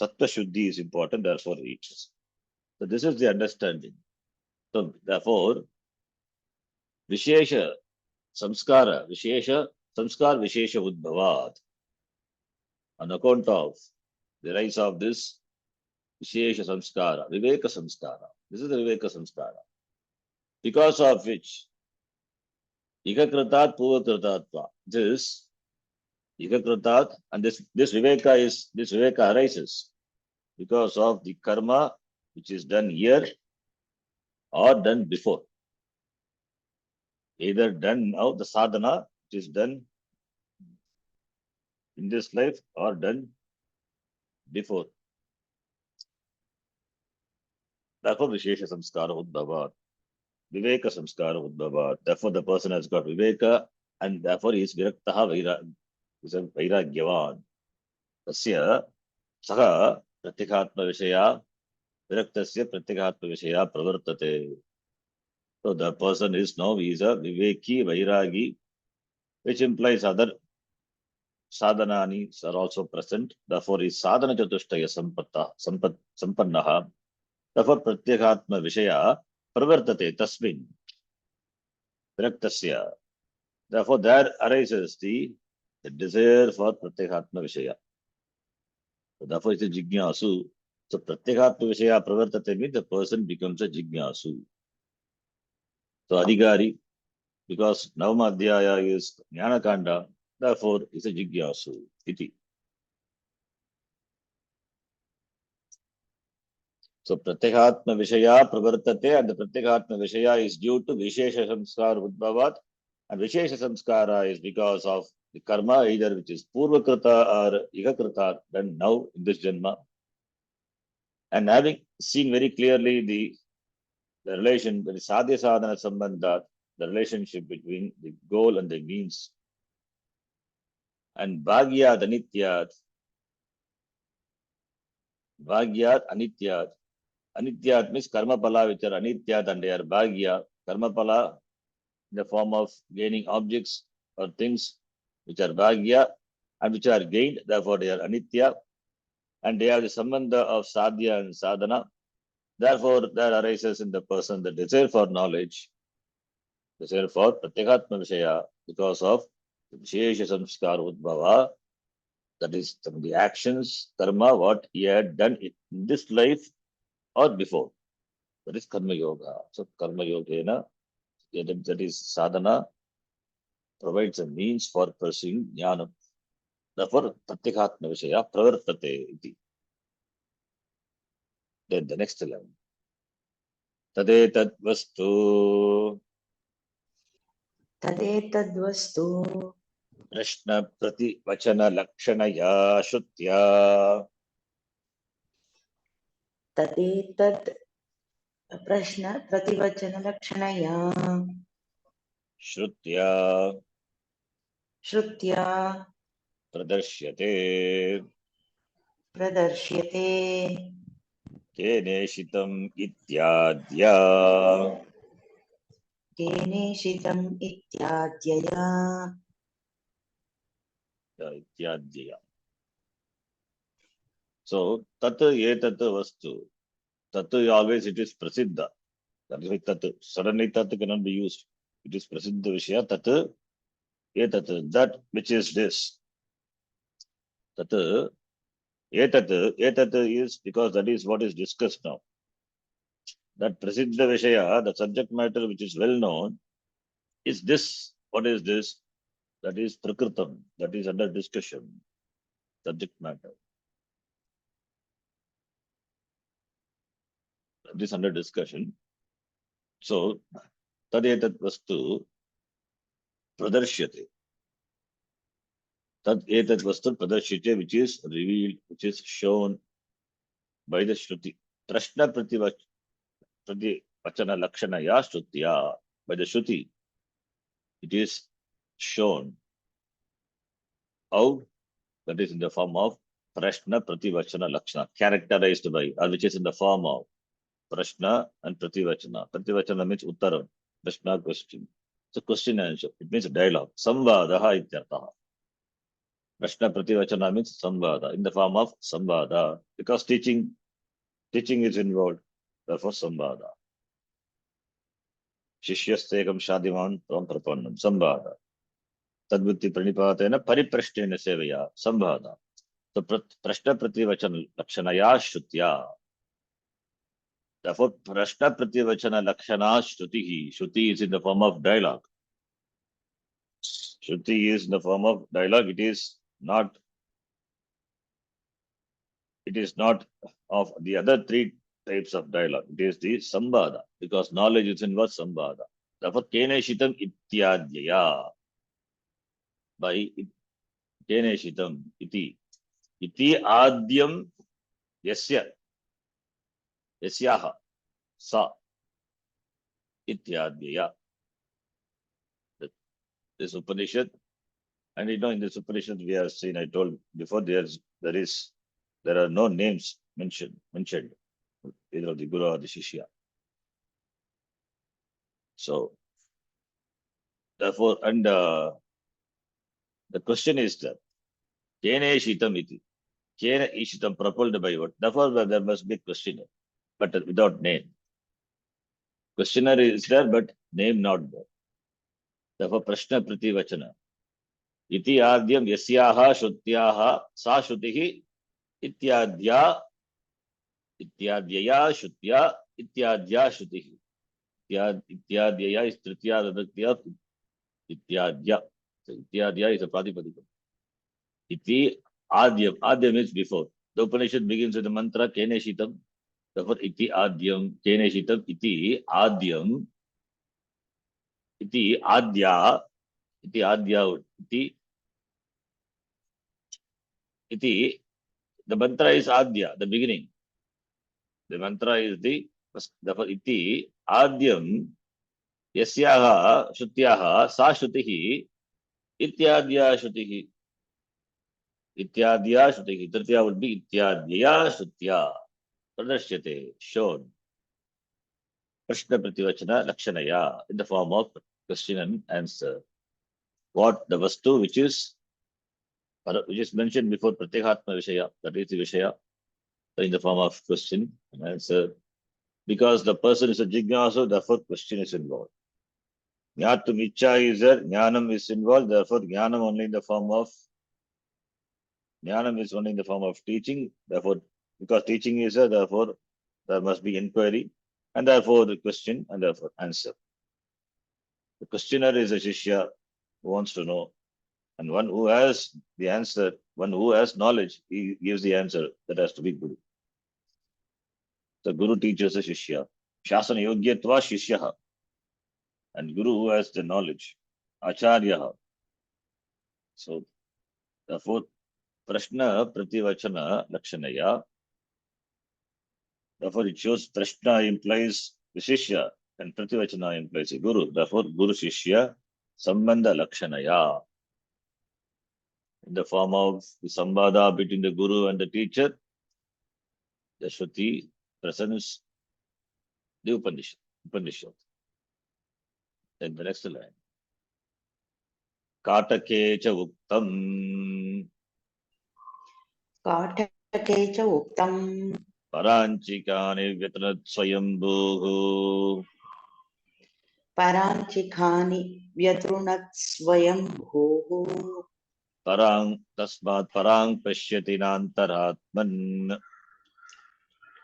Sattva Shuddhi is important, therefore he does. So this is the understanding. So therefore, Vishesha Samskara, Vishesha Samskar Vishesha Udbhavat, on account of the rise of this Vishesha Samskara, Viveka Samskara. This is the Viveka Samskara. Because of which, Ikakratat Purvakratatva. This Ikakratat, and this Viveka arises because of the karma which is done here or done before. Either done now, the sadhana, which is done in this life, or done before. Therefore, Vishesha Samskara Udbhavat, Viveka Samskara Udbhavat. Therefore, the person has got Viveka, and therefore he is Viraktaha is a Vairagyavan. Tasya Saha Pratikatma Vishaya Viraktasya Pratikatma Vishaya Pravartate. So the person is now, he is a Viveki Vairagi, which implies other sadhanani are also present. Therefore, is sadhana chatushtaya sampannaha. Therefore, pratyekatma vishaya pravartate tasmin viraktasya. Therefore, there arises the desire for pratyekatma vishaya. So therefore, it's a jignasu. So pratyekatma vishaya pravartate means the person becomes a jignasu. So Adhikari, because Navama Adhyaya is Jnana Kanda, therefore is a Jigyasu. Iti. So Pratyekatma Vishaya Pravartate, and the Pratyekatma Vishaya is due to Vishesha Samskara Udbhavat, and Vishesha Samskara is because of the karma, either which is Purvakrita or Igakrita, done now in this Janma. And having seen very clearly the relation, the Sadhya Sadhana Sambandha, the relationship between the goal and the means, and Bhagyat Anityat, Bhagyat Anityat. Anityat means karma pala which are Anityat and they are Bhagya. Karma pala in the form of gaining objects or things which are Bhagya and which are gained, therefore they are Anitya, and they have the Sambandha of Sadhya and Sadhana. Therefore, there arises in the person the desire for knowledge, desire for Pratyekatma Vishaya, because of Vishesha Samskara Udbhava, that is the actions, karma, what he had done in this life or before. That is Karma Yoga. So Karma Yoga, that is sadhana, provides a means for pursuing jnana. Therefore, Pratyekatma Vishaya Pravartate iti. Then the next line. Tadetad vastu तदेतद्वस्तु Prashna Prati Vachana Lakshanaya Shutya तदेतद् प्रश्न प्रतिवचनलक्षणया Shrutya श्रुत्या Pradarsyate प्रदर्श्यते Keneshitam Ityadya केनेषितम् इत्याद्यया Ityadya. So, tat etat vastu. Tat always it is prasiddha. That is why tat. Suddenly tat cannot be used. It is prasiddha vishaya. Tat etat. That which is this. Tat etat. Etat is because that is what is discussed now. That prasiddha vishaya, the subject matter which is well known, is this. What is this? That is prakritam. That is under discussion. Subject matter. That is under discussion. So, tad etat vastu pradarsyate. Tad etat vastu pradarshite, which is revealed, which is shown by the Shruti. Prashna Prativachana Lakshanaya Shrutya. By the Shruti, it is shown how that is in the form of Prashna Prativachana Lakshana, characterized by, or which is in the form of Prashna and Prativachana. Prativachana means Uttaram. Prashna, question. So question and answer. It means dialogue. Samvadaha ityartha. Prashna Prativachana means Samvada, in the form of Samvada. Because teaching is involved. Therefore, Samvada. Shishyastekam Shadiman Tvam Prapannam. Samvada. Tadvitti Pranipatena Pariprashtena Sevaya. Samvada. So Prashna Prativachana Lakshanaya Shrutya. Therefore, Prashna Prativachana Lakshana Shrutihi. Shruti is in the form of dialogue. Shruti is in the form of dialogue. It is not of the other three types of dialogue. It is the Sambhada, because knowledge is in what Sambhada. Therefore, Keneshitam Ityadhyaya. By Keneshitam iti. Iti Adyam Yasya. Yasyaha. Sa. Ityadhyaya. This Upanishad. And in this Upanishad we have seen, I told before, there are no names mentioned, either of the Guru or the Shishya. So, therefore, and the question is that, Kene Shitam iti. Kena Ishitam, propelled by what? Therefore, there must be questioner, but without name. Questioner is there, but name not there. Therefore, Prashna Prativachana. Iti Adyam Yasyaha Shrutyaha Sa Shrutihi Ityadya Ityadya Shrutya Ityadya Shrutihi. Ityadya is Tritya Vibhakti of Ityadya. So Ityadya is a Pratipadika. Iti Adyam. Adyam is before. The Upanishad begins with the mantra Kene Shitam. Therefore, Iti Adyam. Kene Shitam. Iti Adyam. Iti Adya. Iti Adya. Iti. The mantra is Adya, the beginning. The mantra is the first. Therefore, Iti Adyam. Yasyaha Shrutyaha Sa Shrutihi Ityadya Shrutihi. Ityadya Shrutihi. Tritiya would be Ityadya Shrutya. Pradashyate, shown. Prashna Prativachana Lakshanaya in the form of question and answer. What the Vastu which is mentioned before Pratyekatma Vishaya, that is the Vishaya, in the form of question and answer. Because the person is a Jignasa, therefore question is involved. Jnatum Icha is there, Jnanam is involved, therefore Jnanam only in the form of Jnanam is only in the form of teaching, therefore, because teaching is there, therefore there must be inquiry, and therefore the question, and therefore answer. The questioner is a Shishya who wants to know, and one who has the answer, one who has knowledge, he gives the answer. That has to be Guru. The Guru teaches the Shishya. Shasana Yogyatva Shishyaha. And Guru who has the knowledge. Acharyaha. So, therefore, Prashna Prativachana Lakshanaya. Therefore, it shows Prashna implies the Shishya and Prativachana implies the Guru. Therefore, Guru Shishya Sambandha Lakshanaya. In the form of the Sambada between the Guru and the teacher, the Shruti presents the Upanishad. Then the next line. Katake cha uktam काटके च उक्तम् paranchikani vyatnat swayambhuhu पराञ्चिकानि व्यतृणत् स्वयं भूः parang tasmat parang pashyati nantaratman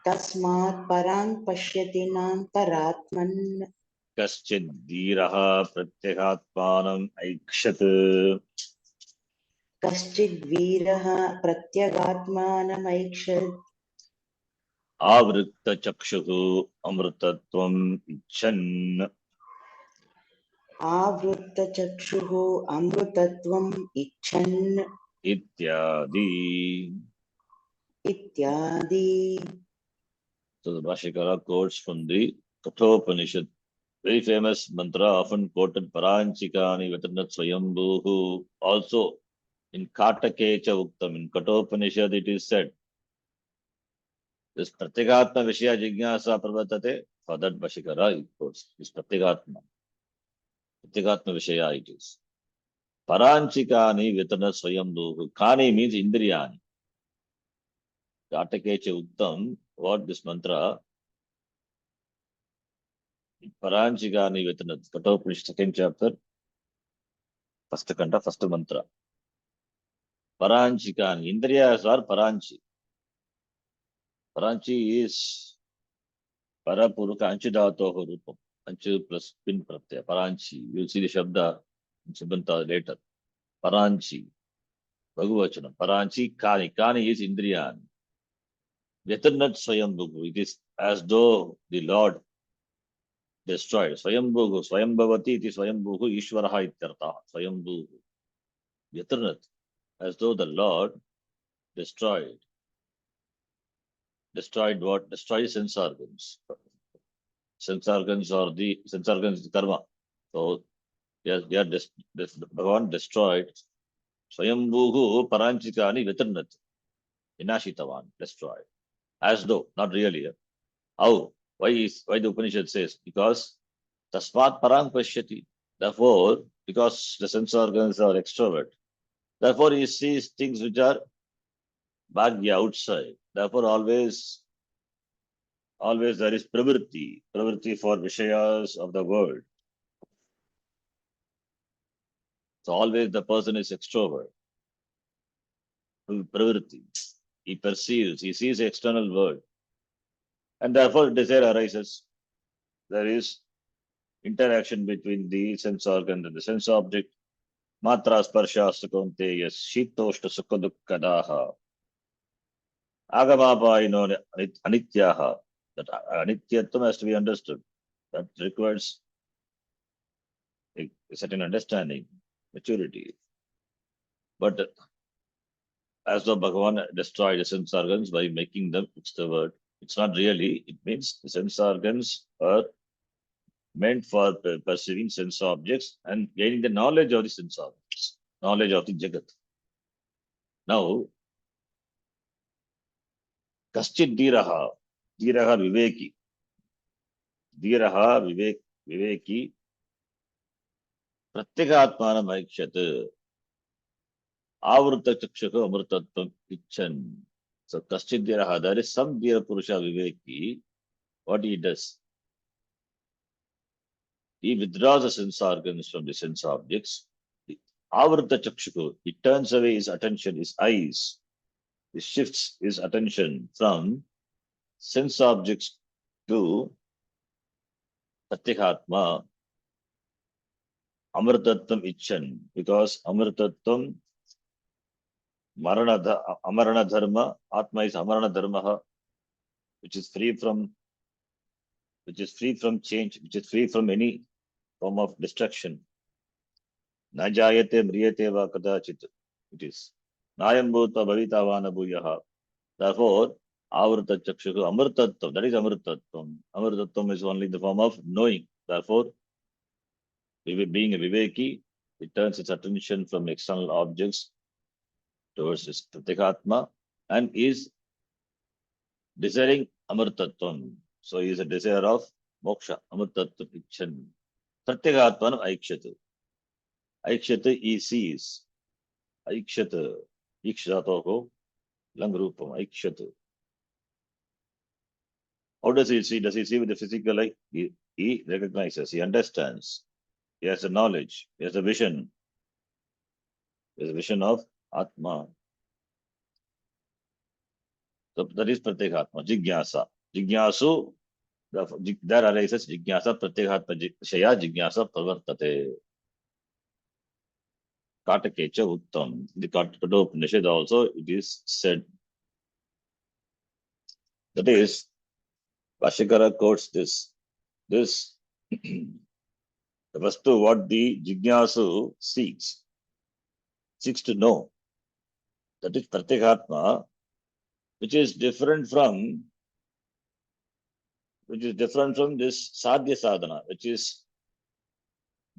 तस्मात् परां पश्यति नान्तरात्मन् kaschid dhiraha pratyatmanam aikshat कश्चिद्वीरः प्रत्यगात्मानमैक्षत् avrikta chakshuhu amrutatvam ichan आवृत्तचक्षुः अमृतत्वम् इच्छन् ityadi. इत्यादि. So the Bhashikara quotes from the Katha Upanishad. Very famous mantra, often quoted, Paranchikani Vetanat Swayambhuhu. Also, in Katakecha Uktam, in Kathopanishad, it is said, this Pratyekatma Vishya Jignasa Pravartate, for that Bhashikara, it quotes, this Pratyekatma Vishaya it is. Paranchikani Vetanat Swayambhuhu. Kani means Indriyani. Katakecha Uktam, what this mantra, Paranchikani Vetanat, Kathopanishad, second chapter, first kanta, first mantra. Paranchikani. Indriyas are Paranchi. Paranchi is Parapuruka Anchidatoho Rupam. Anchu plus pin pratyaya. Paranchi. You'll see the Shabda in Subanta later. Paranchi. Bhagavachana. Paranchi Kani. Kani is Indriyani. Yatanat Swayambhugu. It is as though the Lord destroyed. Swayambhugu. Swayambhavati iti Swayambhugu Ishvaraha ityartha. Swayambhugu. Yatanat. As though the Lord destroyed. Destroyed what? Destroyed sense organs. Sense organs are the sense organs is karma. So they are Bhagavan destroyed. Swayambhuhu paranchikani vitarnat. Vinashitavan, destroyed. As though, not really. How? Why the Upanishad says? Because tasmat parang pashyati. Therefore, because the sense organs are extrovert, therefore he sees things which are bhagya outside. Therefore, always there is pravritti for vishayas of the world. So always the person is extrovert. Pravritti. He perceives, he sees the external world. And therefore desire arises. There is interaction between the sense organ and the sense object. Matra sparsha sukonteya shitoshta sukadukkadaha. Agamapa, anityaha. That anityatvam has to be understood. That requires a certain understanding, maturity. But as though Bhagavan destroyed the sense organs by making them, it's the word. It's not really. It means the sense organs are meant for perceiving sense objects and gaining the knowledge of the sense objects, knowledge of the Jagat. Now, Kaschid Dhiraha, Dhiraha Viveki, Dhiraha Viveki, Pratyekatmanam Aikshat, Avrta Chakshaka Amrtatvam Ichan. So, Kaschid Dhiraha, there is some Dhira Purusha Viveki, what he does. He withdraws the sense organs from the sense objects. Avrta Chakshuku, he turns away his attention, his eyes. He shifts his attention from sense objects to Pratyekatma, Amrtatvam Ichan, because Amrtatvam, Amarana Dharma, Atma is Amarana Dharma, which is free from change, which is free from any form of destruction. Najayate mriyate va kadachit. It is. Nayam bhuta bhavita vana bhuyaha. Therefore, avrta chakshuku amrtatvam. That is amrtatvam. Amrtatvam is only the form of knowing. Therefore, being a viveki, it turns its attention from external objects towards its pratyekatma and is desiring amrtatvam. So he is a desire of moksha, amrtatvam ichan. Pratyekatmanam aikshatu. Aikshatu he sees. Aikshatu. Ikshatoho. Langrupam. Aikshatu. How does he see? Does he see with the physical eye? He recognizes, he understands. He has a knowledge, he has a vision. He has a vision of Atma. So that is Pratyekatma, Jigyasa. Jigyasu, there arises Jigyasa, Pratyekatma Shaya Jigyasa Pravartate. Katakecha Uttam. The Kena Upanishad also, it is said. That is, Bhashyakara quotes this. The vastu, what the Jigyasu seeks to know. That is Pratyekatma, which is different from this sadhya sadhana, which is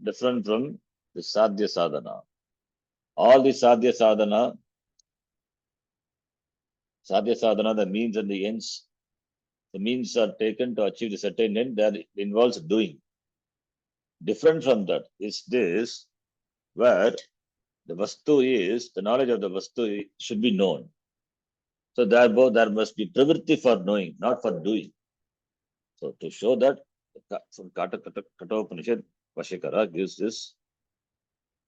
different from the sadhya sadhana. All the sadhya sadhana, the means and the ends, the means are taken to achieve a certain end, that involves doing. Different from that is this, where the vastu is, the knowledge of the vastu should be known. So therefore, there must be pravritti for knowing, not for doing. So to show that, from Kena Upanishad, Bhashyakara gives this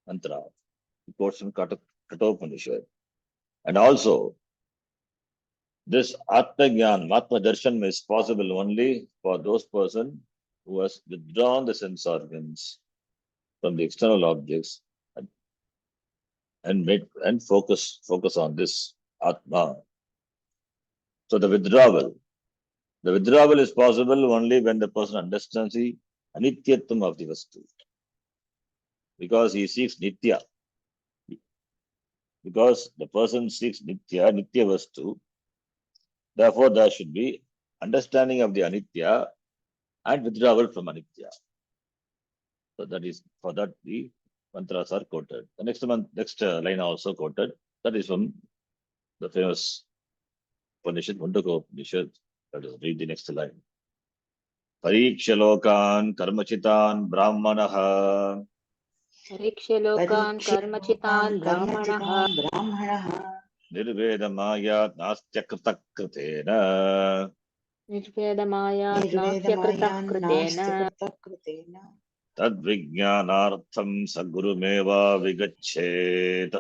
mantra. He quotes from Kena Upanishad. And also, this Atma Jnana, Atma Darshan is possible only for those person who has withdrawn the sense organs from the external objects and focus on this Atma. So the withdrawal is possible only when the person understands the anityatvam of the vastu. Because he seeks nitya. Because the person seeks nitya vastu. Therefore, there should be understanding of the anitya and withdrawal from anitya. So that is, for that the mantras are quoted. The next line also quoted. That is from the famous Upanishad, Mundaka Upanishad. Let us read the next line. Parikshalokan karmachitan brahmanaha Parikshalokan karmachitan brahmanah nirvedamaya nastyakritakritena nirvedamayat nasya kritah kritena tadvijnanartham sagurumeva vigachet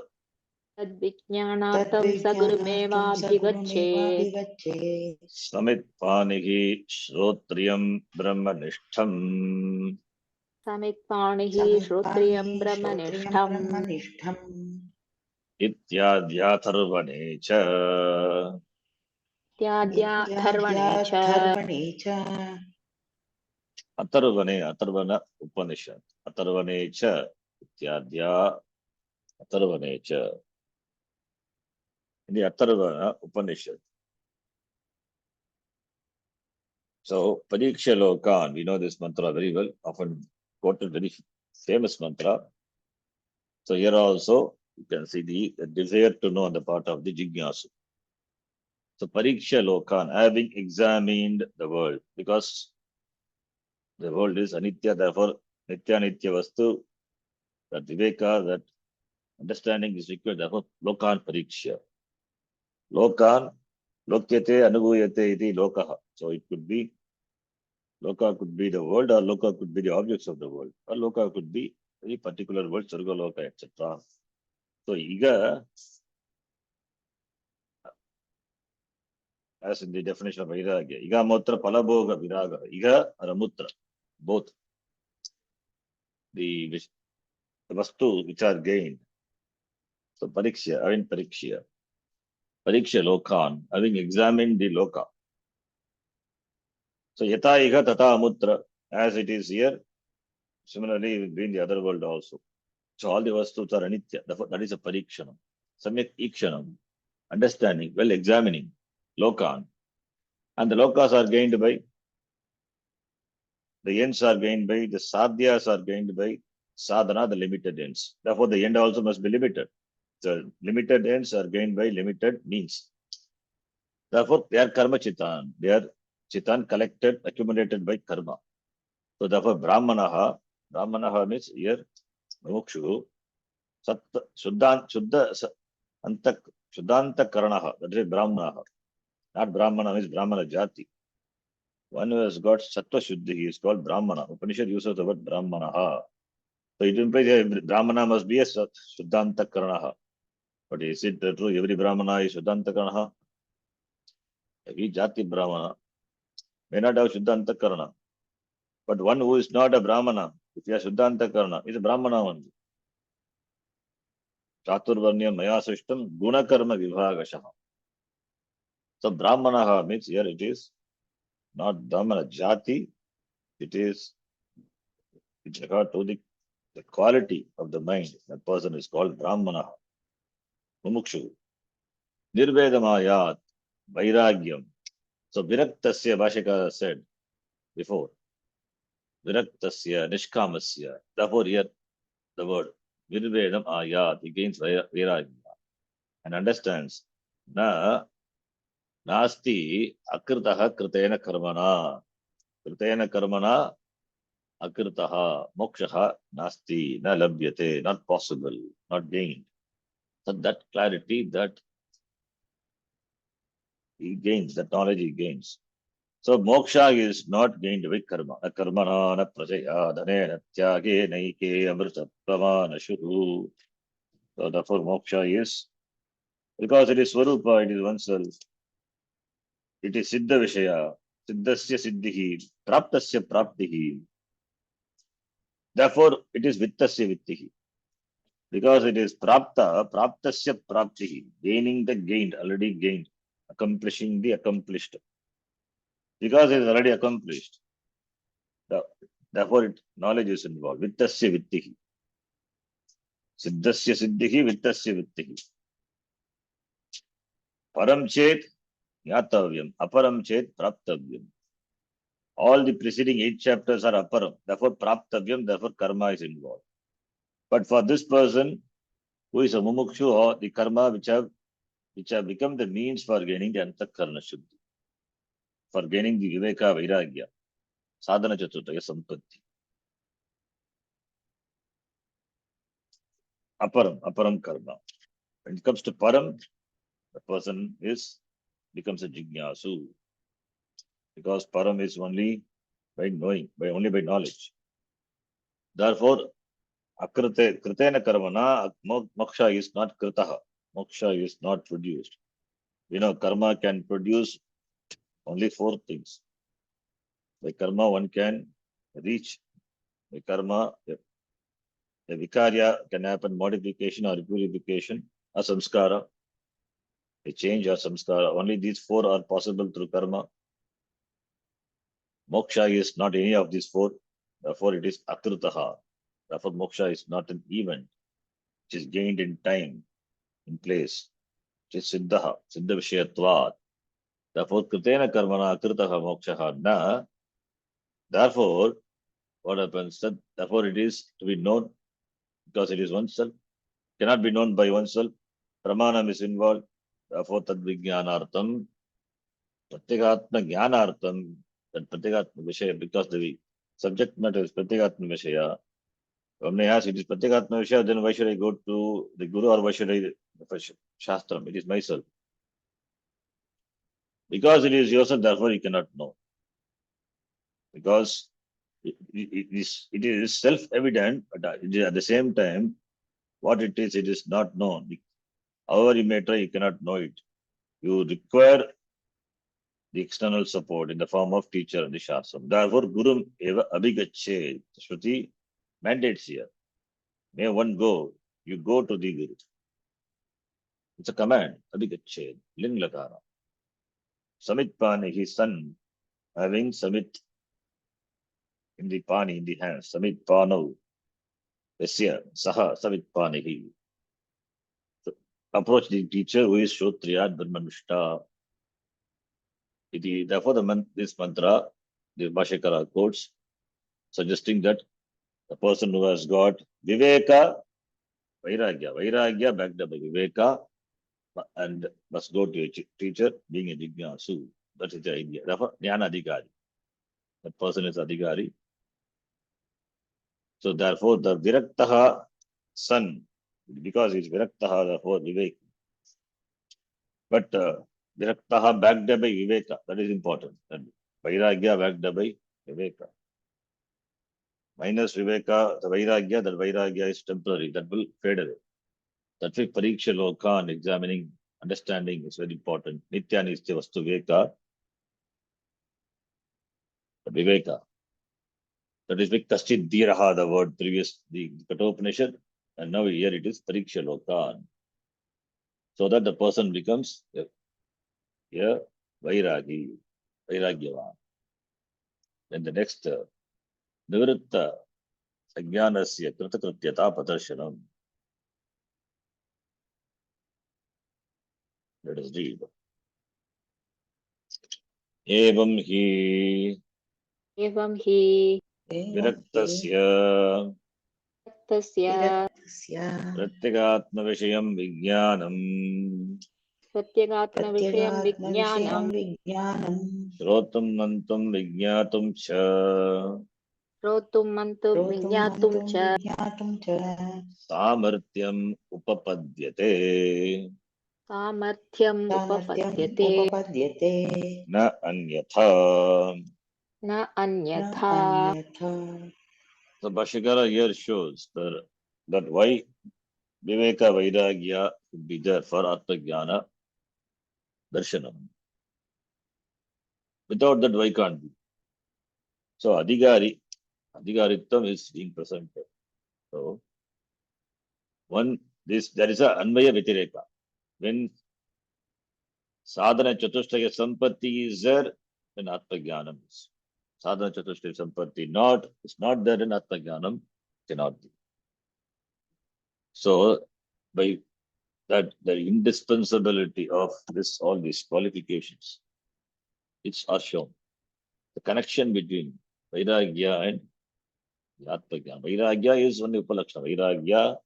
tadvijnanaartham sagurumevabhigachet samitpanihi shrotriyam brahmanishtham. Samikpanihi Shrotriyam Brahmanishtham Ityadhyatharvane cha. Tyadya Tharvane cha Atharvana Upanishad. Atharvane cha. Ityadya Atharvane cha. In the Atharvana Upanishad. So, Pariksha Lokan, we know this mantra very well, often quoted, very famous mantra. So, here also, you can see the desire to know on the part of the Jignasu. So, Pariksha Lokan, having examined the world, because the world is Anitya, therefore, Nitya Nitya Vastu, that Viveka, that understanding is required, therefore, Lokan Pariksha. Lokan, Lokyate, Anubhuyate, iti Lokaha. So, it could be Loka could be the world, or Loka could be the objects of the world, or Loka could be any particular world, Sarga Loka, etc. So, Iga, as in the definition of Vairagya, Iga Mutra Palaboga Viraga, Iga or Mutra, both the Vastu which are gained. So, Pariksha, Pariksha Lokan, having examined the Loka. So, Yata Iga Tata Mutra, as it is here, similarly, it will be in the other world also. So all the vastus are anitya. That is a parikshanam. Samyak ikshanam. Understanding, well examining, lokan. And the lokas are gained by, the ends are gained by, the sadhyas are gained by sadhana, the limited ends. Therefore, the end also must be limited. The limited ends are gained by limited means. Therefore, they are karma chitan. They are chitan collected, accumulated by karma. So therefore, Brahmanaha means here, Mukshu, Sat, Antak, Shuddhanta Karanaha, that is Brahmanaha. Not Brahmana means Brahmana Jati. One who has got Sattva Shuddhi, he is called Brahmana. Upanishad uses the word Brahmanaha. So it implies that Brahmana must be a Shuddhanta Karanaha. But is it true every Brahmana is Shuddhanta Karanaha? Every Jati Brahmana may not have Shuddhanta Karana. But one who is not a Brahmana, if he has Shuddhanta Karana, is a Brahmana only. Chaturvarnya Maya Srishtam Gunakarma Vibhagashaha. So Brahmanaha means here it is not Brahmana Jati, it is with regard to the quality of the mind. That person is called Brahmana, Mumukshu. Nirvedamayat, Vairagyam. So Viraktasya, Bhashika said before, Viraktasya, Nishkamasya. Therefore here the word Nirvedam Ayat, he gains Vairagya and understands. Na Nasti Akritaha Kritena Karmana. Kritena Karmana Akritaha Mokshaha Nasti Na Labhyate, not possible, not gained. So that clarity, that he gains, that knowledge he gains. So moksha is not gained with karma. Na karmana na prajaya dhane na tyage naike amritatvama na shuhu. So therefore moksha is, because it is swarupa, it is oneself. It is siddha vishaya, siddhasya siddhihi, praptasya praptihi. Therefore it is vittasya vittihi. Because it is praptasya praptihi, gaining the gained, already gained, accomplishing the accomplished. Because it is already accomplished. Therefore, knowledge is involved. Vittasya vittihi. Siddhasya siddhihi, vittasya vittihi. Param chet yatavyam, aparam chet praptavyam. All the preceding 8 chapters are aparam. Therefore, praptavyam, therefore, karma is involved. But for this person who is a mumukshu, or the karma which have become the means for gaining the antakarna shuddhi, for gaining the viveka vairagya, sadhana chaturtaya sampatti. Aparam karma. When it comes to param, the person becomes a jignasu, because param is only by knowing, only by knowledge. Therefore, kritena karmana, moksha is not kritaha. Moksha is not produced. Karma can produce only 4 things. By karma, one can reach The karma, the vikarya can happen modification or purification, a samskara, a change or samskara. Only these four are possible through karma. Moksha is not any of these four. Therefore, it is akritaha. Therefore, moksha is not an event which is gained in time, in place. It is siddhaha, siddha vishayatvat. Therefore, kritena karmana akritaha mokshaha na. Therefore, what happens? Therefore, it is to be known because it is oneself. Cannot be known by oneself. Pramanam is involved. Therefore, tad vijnanartam, pratyekatma jnanartam, that pratyekatma vishaya, because the subject matter is pratyekatma vishaya. When they ask it is pratyekatma vishaya, then why should I go to the guru or why should I shastram? It is myself. Because it is yourself, therefore you cannot know. Because it is self-evident, but it is at the same time, what it is not known. However you may try, you cannot know it. You require the external support in the form of teacher and the shastram. Therefore, Guru eva abhigache. Shruti mandates here. May one go. You go to the Guru. It's a command. Abhigache. Ling lakara. Samit pani, his son, having Samit in the pani, in the hands. Samit pano. Yasya. Saha. Samit pani. Approach the teacher who is Shotriya Brahmanishta. Therefore, this mantra, the Bhashakara quotes, suggesting that the person who has got Viveka, Vairagya backed up by Viveka, and must go to a teacher being a Jignasu. That is the idea. Therefore, Jnana Adhikari. That person is Adhikari. So, therefore, the Viraktaha son, because he is Viraktaha, therefore Vivek. But Viraktaha backed up by Viveka. That is important. And Vairagya backed up by Viveka. Minus Viveka, the Vairagya, that Vairagya is temporary. That will fade away. That's why Pariksha Lokan, examining, understanding is very important. Nitya Nistya Vastu Viveka. Viveka. That is why Kaschit Dhiraha, the word previous, the Kathopanishad, and now here it is Pariksha Lokan. So that the person becomes a Vairagi, Vairagyavan. Then the next, Nivritta Sajnanasya Kritakrityata Padarshanam. Let us read. Evam hi एवं हि viraktasya तस्य pratyagatma-vishayam vijnanam प्रत्यगात्मविषयं विज्ञानं shrotum mantum vijnatum cha श्रोतुं मन्तुं विज्ञातुं च samartyam upapadyate सामर्थ्यम् उपपद्यते na anyatha. न अन्यथा. So Bhashikara here shows that why Viveka Vairagya should be there for Atma Jnana Darshanam. Without that, why can't be? So Adhikaritam is being presented. So there is a Anvaya Vitireka. When Sadhana Chatushtaya Sampatti is there, then Atma Jnanam is. Sadhana Chatushtaya Sampatti is not there in Atma Jnanam, cannot be. So by that the indispensability of all these qualifications, it's are shown. The connection between Vairagya and Atma Jnana. Vairagya is only Upalakshana. Vairagya,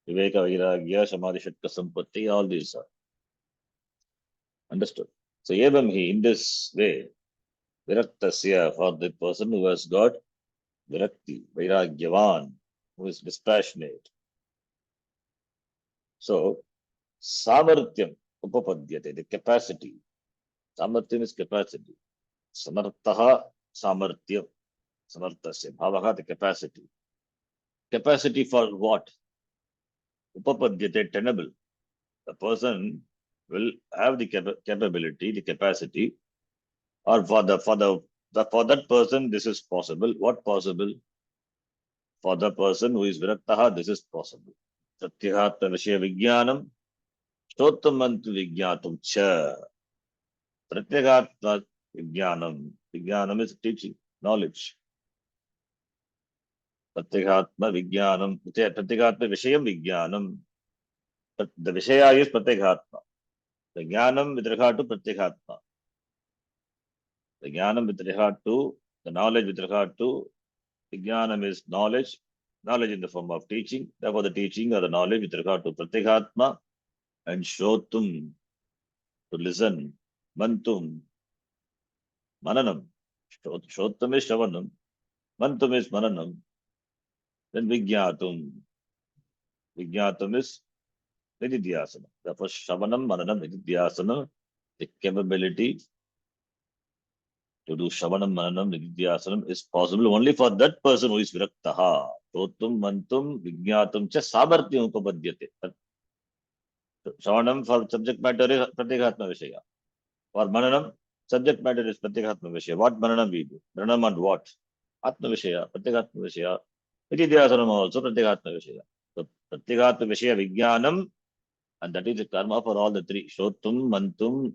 Viveka Vairagya, Samadhi Shatka Sampatti, all these are understood. So evam he, in this way, Viraktasya, for the person who has got Virakti, Vairagyavan, who is dispassionate. So Samarthyam Upapadyate, the capacity. Samarthyam is capacity. Samartaha Samarthyam. Samartasya. Bhavaha, the capacity. Capacity for what? Upapadyate, tenable. The person will have the capability, the capacity, or for that person, this is possible. What possible? For the person who is viraktaha, this is possible. Pratyagatma Vishaya Vijnanam, Shrotamantu Vijnatum Cha. Pratyagatma Vijnanam. Vijnanam is teaching, knowledge. Pratyagatma Vijnanam. Pratyagatma Vishayam Vijnanam. The Vishaya is Pratyagatma. The Jnanam with regard to Pratyagatma. The Jnanam with regard to the knowledge with regard to Vijnanam is knowledge, knowledge in the form of teaching. Therefore, the teaching or the knowledge with regard to Pratyagatma and Shrotum, to listen, Mantum, Mananam. Shrotum is Shavanam, Mantum is Mananam, then Vijnatum. Vijnatum is Nididhyasana. Therefore, Shavanam, Mananam, Nididhyasana, the capability to do Shavanam, Mananam, Nididhyasanam is possible only for that person who is Viraktaha. Shrotum, Mantum, Vijnatum, cha Samartyam Upapadyate. Shavanam for subject matter is Pratyagatma Vishaya. For Mananam, subject matter is Pratyagatma Vishaya. What Mananam we do? Mananam on what? Atma Vishaya, Pratyagatma Vishaya. Nididhyasanam also Pratyagatma Vishaya. So Pratyagatma Vishaya Vijnanam, and that is the karma for all the three. Shrotum, Mantum,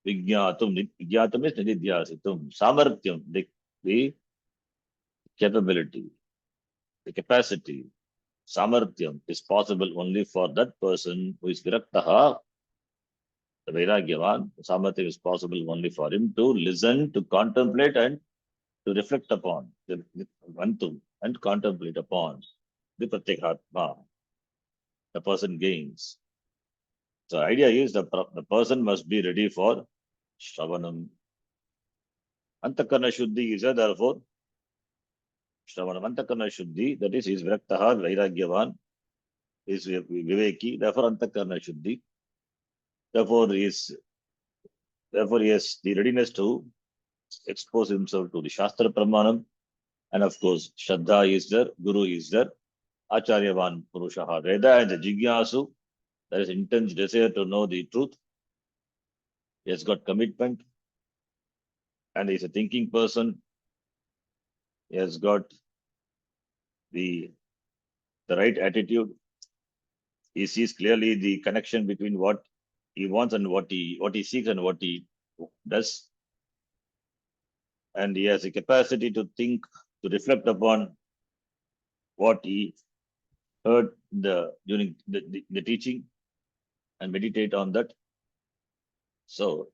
Vijnatum. Vijnatum is Nididhyasitum. Samartyam, the capability, the capacity, samarthyam is possible only for that person who is viraktaha, the vairagyavan. Samarthyam is possible only for him to listen, to contemplate, and to reflect upon the vantu and contemplate upon the pratyekatma. The person gains. So the idea is the person must be ready for shravanam. Antakarna shuddhi is therefore shravanam. Antakarna shuddhi, that is, he is viraktaha, vairagyavan, is viveki, therefore antakarna shuddhi. Therefore, he has the readiness to expose himself to the Shastra Pramanam. And of course, Shraddha is there, Guru is there, Acharyavan Purushaha Veda, and the Jigyasu, there is intense desire to know the truth. He has got commitment, and he is a thinking person. He has got the right attitude. He sees clearly the connection between what he wants and what he seeks and what he does. And he has a capacity to think, to reflect upon what he heard during the teaching and meditate on that. So,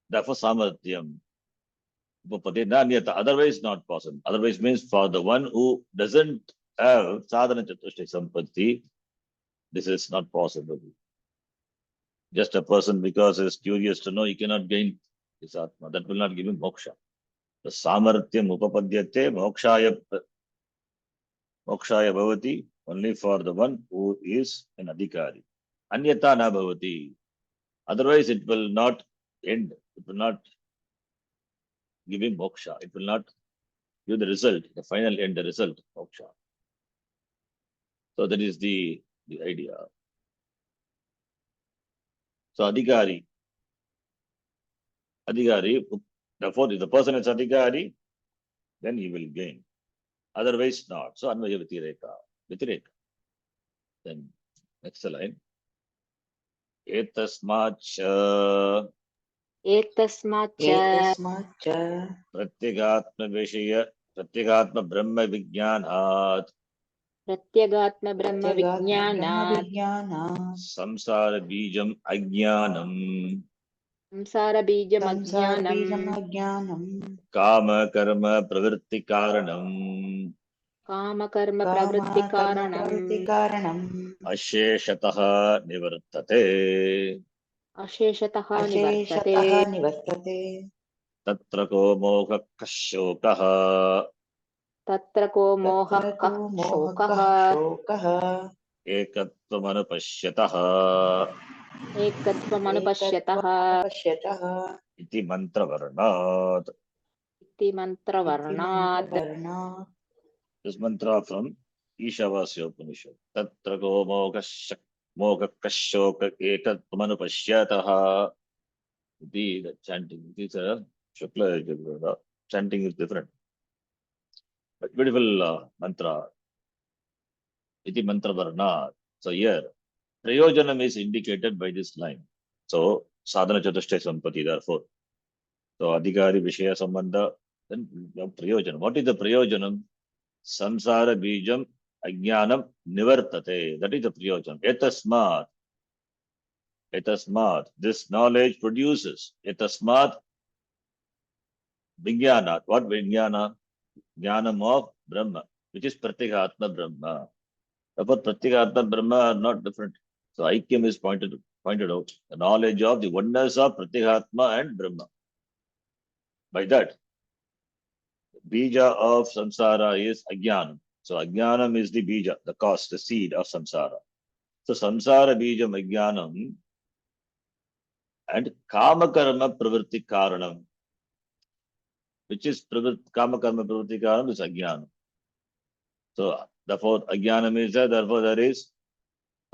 therefore, samarthyam. Otherwise, not possible. Otherwise means for the one who doesn't have sadhana chatushtaya sampatti, this is not possible. Just a person because he is curious to know, he cannot gain his atma. That will not give him moksha. The samarthyam upapadyate mokshaya bhavati only for the one who is an adhikari. Anyata na bhavati. Otherwise, it will not end. It will not give him moksha. It will not give the result, the final end, the result, moksha. So that is the idea. So adhikari, therefore if the person is adhikari, then he will gain. Otherwise not. So anvaya vitireka. Then next line. Etasmacha एतस्माच्च Pratyagatma Brahma Vijnanat प्रत्यगात्मब्रह्मविज्ञानात् Samsara Bijam Ajnanam संसारबीजमज्ञानम् Kama Karma Pravritti Karanam कामकर्मप्रवृत्तिकारणम् Asheshataha Nivartate अशेषतः निवर्तते Tatra Ko Moha Kashokaha तत्र को मोहः कः शोकः Ekatvamanupashyataha एकत्वमनुपश्यतः Iti Mantra Varnat. इति मन्त्रवर्णात् This mantra from Ishavasya Upanishad. Tatra Ko Moha Kashoka Ekatvamanupashyataha. The chanting. It is a Shukla. Chanting is different. Beautiful mantra. Iti mantra varna. So here, prayojanam is indicated by this line. So, sadhana chatushtaya sampati, therefore. So, adhikari vishaya sambandha, then prayojanam. What is the prayojanam? Samsara bijam ajnanam nivartate. That is the prayojanam. Etasmat. This knowledge produces. Etasmat vijnanat. What vijnana? Jnanam of Brahma, which is Pratyekatma Brahma. Therefore, Pratyekatma Brahma are not different. So, Aikyam is pointed out. The knowledge of the oneness of Pratyekatma and Brahma. By that, bija of samsara is ajnanam. So, ajnanam is the bija, the cause, the seed of samsara. So, samsara bijam ajnanam and kama karma pravritti karanam, which is kama karma pravritti karanam is ajnanam. So, therefore, ajnanam is there, therefore, there is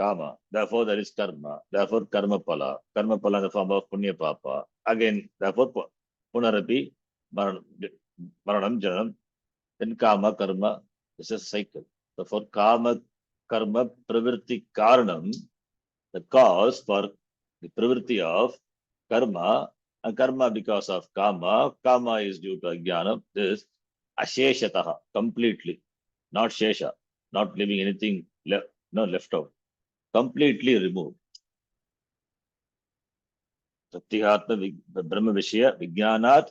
Kama. Therefore, there is karma. Therefore, karma pala. Karma pala in the form of punya papa. Again, therefore, punarapi, maranam, janam. Then kama, karma. This is a cycle. Therefore, kama, karma, pravritti, karanam, the cause for the pravritti of karma, and karma because of kama. Kama is due to ajnanam. This asheshataha, completely. Not shesha. Not leaving anything left out. Completely removed. Pratyekatma Brahma Vishaya Vijnanat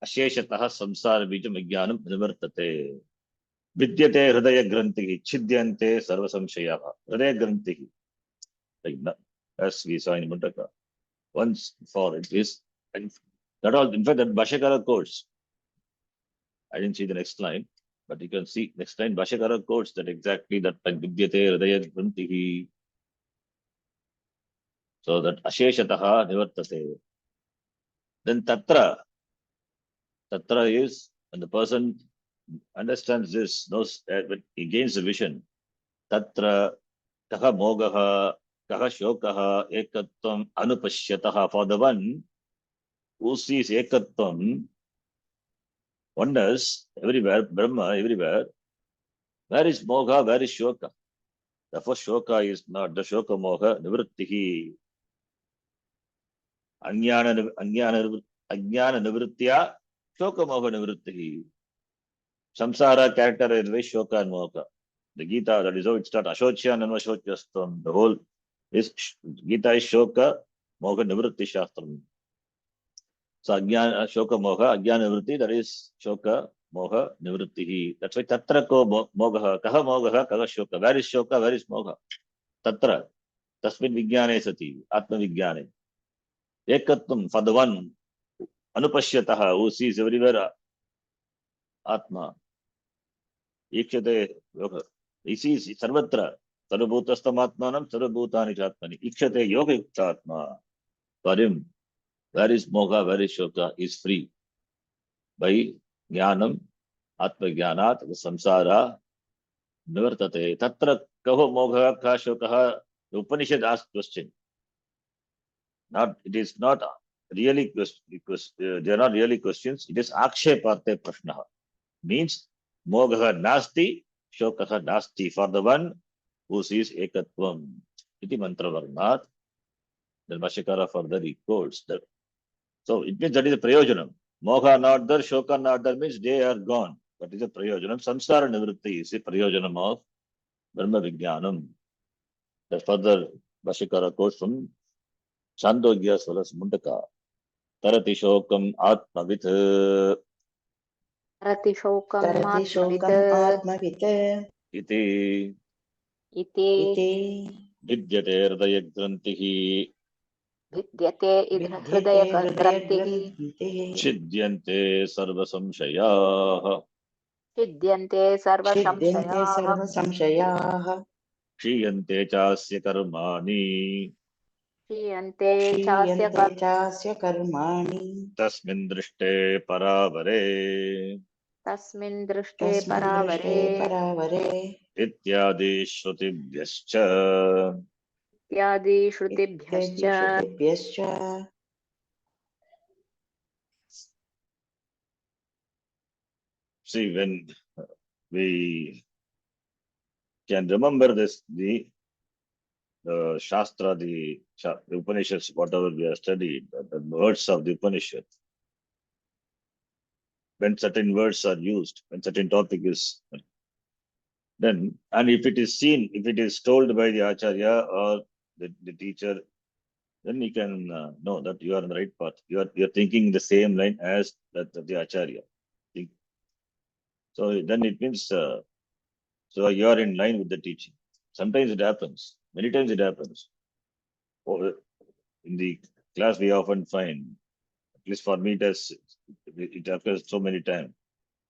Asheshatah Samsara Bijam Vijnanam Nivartate. Vidyate Hridaya Grantihi Chidyante Sarva Samshayaha. Hridaya Grantihi. As we saw in Mundaka. Once for it is, and that all, in fact, that Bhashakara quotes. I didn't see the next line, but you can see next line Bhashakara quotes that exactly that Vidyate Hridaya Grantihi. So that Asheshataha Nivartate. Then Tatra is when the person understands this, knows when he gains the vision. Tatra kaha mogaha, kaha shokaha, ekatvam anupashyataha. For the one who sees ekatvam, oneness everywhere, Brahma everywhere, where is moga, where is shoka? Therefore, shoka is not the shoka moga, nivrittihi. Ajnana nivrittiya, shoka moga nivrittihi. Samsara character is very shoka and moga. The Gita, that is how it starts. Ashochya Nanvashochastam. The whole is Gita is Shoka, Moga Nivritti Shastram. So Ajnana Shoka Moga, Ajnana Nivritti, that is Shoka, Moga Nivritti. That's why Tatra ko Mogaha, Kaha Mogaha, Kaha Shoka. Where is Shoka, where is Moga? Tatra. Tasmin Vijnane Sati, Atma Vijnane. Ekatvam, for the one, Anupashyataha, who sees everywhere Atma. Ikshate Yoga. He sees Sarvatra. Sarvabhutastamatmanam, Sarvabhutani Chatmani. Ikshate Yoga Yuktatma. For him, where is Moga, where is Shoka, is free. By Jnanam, Atma Jnanat, the Samsara, Nivartate. Tatra Kaho Moga, Ka Shokaha. The Upanishad asks question. It is not really because they are not really questions. It is Aksheparte Prashnaha. Means Mogaha Nasti, Shokaha Nasti. For the one who sees Ekatvam. Iti mantra varnat. Then Bhashakara further records that. So it means that is a prayojanam. Moha not there, Shoka not there means they are gone. That is a prayojanam. Samsara nivritti is a prayojanam of Brahma Vijnanam. That further Bhashakara quotes from Chandogya Swaras Mundaka. Tarati Shokam Atmavit Tarati shokam Tarati Shokam atmavit Atmavit Iti iti Vidyate Hridaya Grantihi vidyate Vidyate hridaya Hridaya grantihi Grantihi Chidyante Sarva Samshayaha siddhyante sarva Chidyante samshayaah Sarva Samshayaha Kshiyante Chasya Karmani क्षीयन्ते चास्य Kshiyante Chasya Karmani Tasmin Drishte Paravare तस्मिन् दृष्टे Tasmin परावरे Drishte Paravare इत्यादि श्रुतिभ्यश्च इत्यादि श्रुतिभ्यश्च Ityadi Shrutibhyascha. see when we can remember this, the Shastra, the Upanishads, whatever we have studied, the words of the Upanishad. When certain words are used, when certain topic is, then, and if it is seen, if it is told by the Acharya or the teacher, then you can know that you are on the right path. You're thinking the same line as that of the Acharya. So then it means, so you are in line with the teaching. Sometimes it happens. Many times it happens. In the class, we often find, at least for me, it occurs so many times.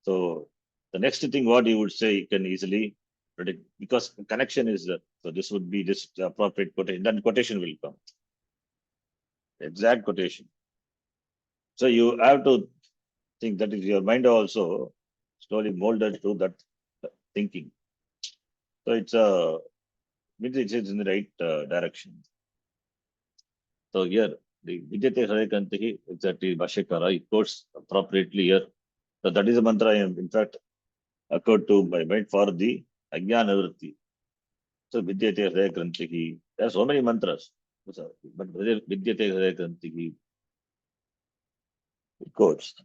So the next thing what you would say, you can easily predict, because connection is so this would be this appropriate quotation. Then quotation will come, exact quotation. So you have to think that is your mind also slowly molded to that thinking. So it's means it is in the right direction. So here the Vidyate Harikantihi, exactly Bhashyakara, it quotes appropriately here. So that is a mantra in fact occurred to my mind for the Ajnana Vritti. So Vidyate Harikantihi. There are so many mantras. But Vidyate Harikantihi, it quotes.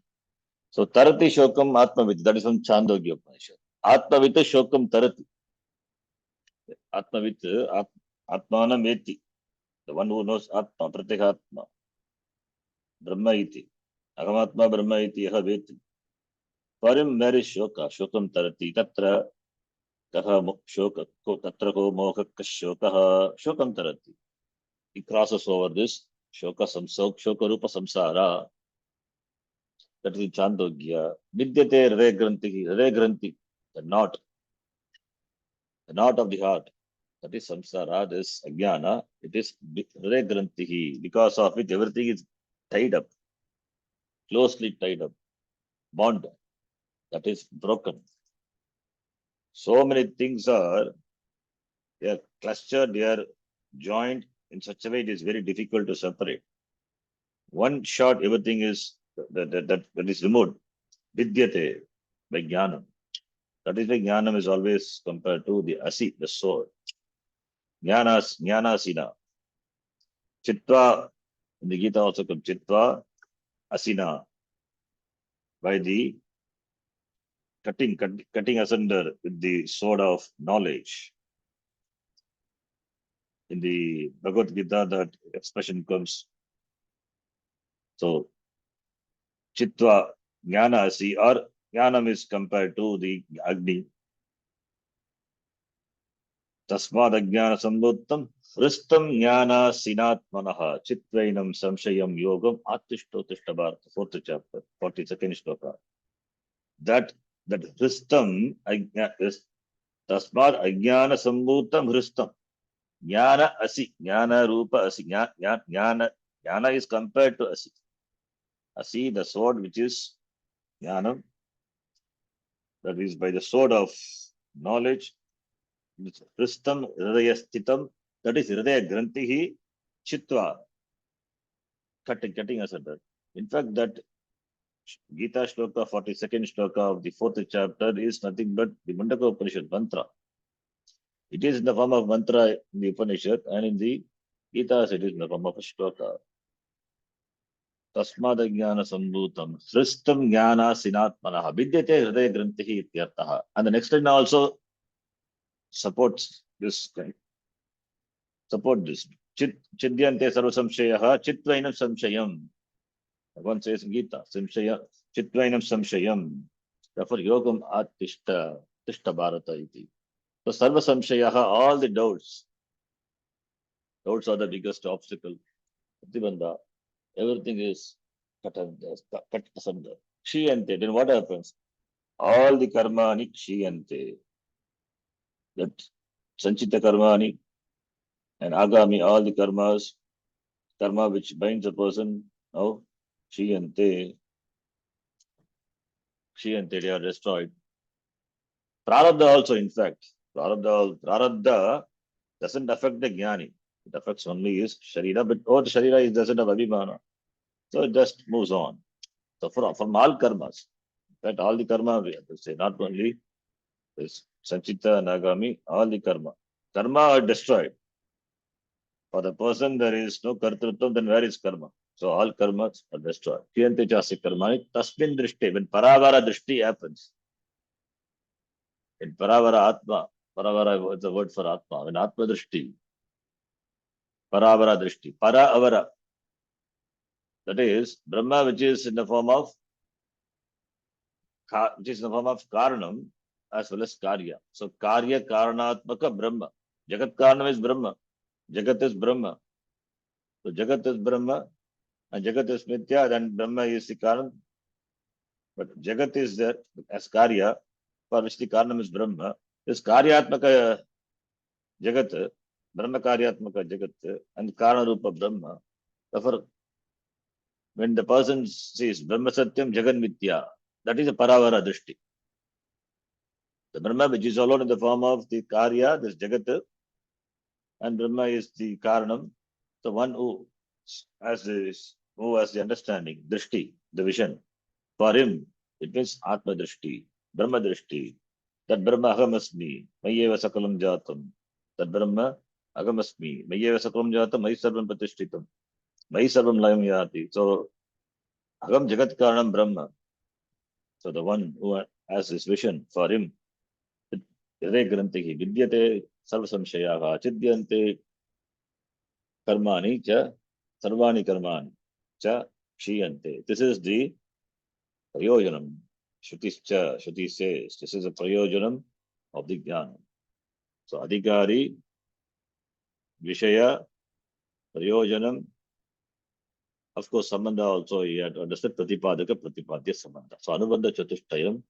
So Tarati Shokam Atmavit, that is from Chandogya Upanishad. Atmavit Shokam Tarati. Atmavit Atmana Meti. The one who knows Atma, Pratyekatma, Brahma iti. Agamatma Brahma iti yaha veti. For him, where is Shoka? Shokam Tarati. Tatra Kaha Shoka. Tatra ko Moha Shokaha. Shokam Tarati. He crosses over this Shoka Rupa Samsara. That is Chandogya. Vidyate Hre Granti. Hre Granti. The knot. The knot of the heart. That is Samsara. This Ajnana. It is Hre Granti. Because of which everything is tied up. Closely tied up. Bond. That is broken. So many things they are clustered, they are joined in such a way it is very difficult to separate. One shot, everything is that is removed. Vidyate by jnanam. That is why jnanam is always compared to the asi, the sword. Jnanasina. Chitva, in the Gita also comes Chitva, asina, by the cutting asunder with the sword of knowledge. In the Bhagavad Gita, that expression comes. So, Chitva, Jnana asi, or Jnanam is compared to the Agni. Tasmad Ajnana Sambhuttam, Hristam Jnana Sinatmanaha, Chitvainam Samshayam Yogam, Attishto Tishtabharata, 4th chapter, 42nd shloka. That Hristam, Tasmad Ajnana Sambhuttam Hristam, Jnana asi, Jnana Rupa asi, Jnana is compared to asi. Asi, the sword which is Jnanam, that is by the sword of knowledge, Hristam Hridaya Stitam, that is Hridaya Grantihi Chitva, cutting us under. In fact, that Gita Shloka, 42nd shloka of the 4th chapter is nothing but the Mundaka Upanishad mantra. It is in the form of mantra in the Upanishad, and in the Gita it is in the form of a shloka. Tasmad Jnana Sambhutam, Hristam Jnana Sinatmanaha, Vidyate Hridaya Grantihi Ityartaha. And the next line also supports this kind. Support this. Chidyante sarva samshayaha, chitvainam samshayam. One says in Gita, samshaya, chitvainam samshayam. Therefore, yogam attishta, tishta bharata iti. So, sarva samshayaha, all the doubts. Doubts are the biggest obstacle. Pratibandha, everything is cut asunder. Kshiyante, then what happens? All the karmani kshiyante. That sanchita karmani and agami, all the karma which binds a person, now kshiyante, they are destroyed. Prarabdha also, in fact, Prarabdha doesn't affect the jnani. It affects only his sharira, but the sharira doesn't have abhimana. So it just moves on. So from all karmas, in fact, all the karma, we have to say, not only This Sanchita, Nagami, all the karma. Karma are destroyed. For the person, there is no kartrutvam, then where is karma? So all karmas are destroyed. Kiyante chasi karmani, tasmin drishti. When paravara drishti happens, in paravara atma, paravara is the word for atma. When atma drishti, paravara drishti, para avara, that is Brahma, which is in the form of Karanam as well as Karya. So Karya Karanatmaka Brahma. Jagat Karanam is Brahma. Jagat is Brahma. So Jagat is Brahma and Jagat is Mithya, then Brahma is the Karan. But Jagat is there as Karya, for which the Karanam is Brahma. This Karyatmaka Jagat, Brahma Karyatmaka Jagat, and Karana Rupa Brahma. Therefore, when the person sees Brahma Satyam Jagan Mithya, that is a Paravara Drishti. The Brahma, which is alone in the form of the Karya, this Jagat, and Brahma is the Karanam, the one who has the understanding, Drishti, the vision. For him, it means Atma Drishti, Brahma Drishti. That Brahma Ahamasmi, Mayeva Sakalam Jatam. That Brahma Ahamasmi, Mayeva Sakalam Jatam, Mai Sarvam Pratishtitam, Mai Sarvam Layam Yati. So, Agam Jagat Karanam Brahma. So, the one who has this vision, for him, Hriday Grantihi, Vidyate Sarvasamshayaha, Chidyante Karmani cha Sarvani Karmani cha Kshiyante. This is the Prayojanam. Shruti says, this is a Prayojanam of the Jnana. So Adhikari, Vishaya, Prayojanam, of course, Sambandha also, he had understood Pratipadaka, Pratipadya Sambandha. So Anubandha Chatushtayam,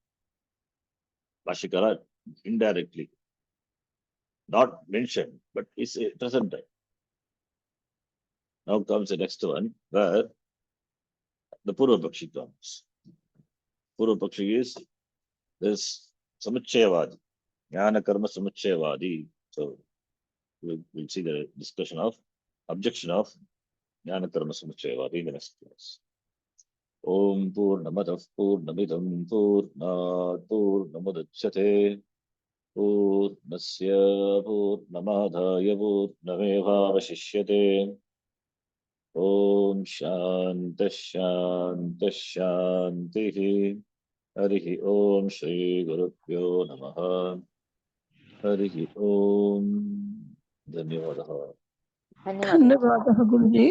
Bhashikara indirectly, not mentioned, but it's present time. Now comes the next one, where the Purva Pakshi comes. Purva Pakshi is this Samuchayavadi, Jnana Karma Samuchayavadi. So we'll see the discussion of objection of Jnana Karma Samuchayavadi in the next class. Om Purnamadav Purnamidam Purnat Purnamudachyate Purnasya Purnamadhaya Purnamevavashishyate. Om Shanta Shanta Shantihi. Harihi Om Shri Gurubhyo Namaha. Harihi Om. Dhanyavadaha. धन्यवादः धन्यवादः गुरुजी।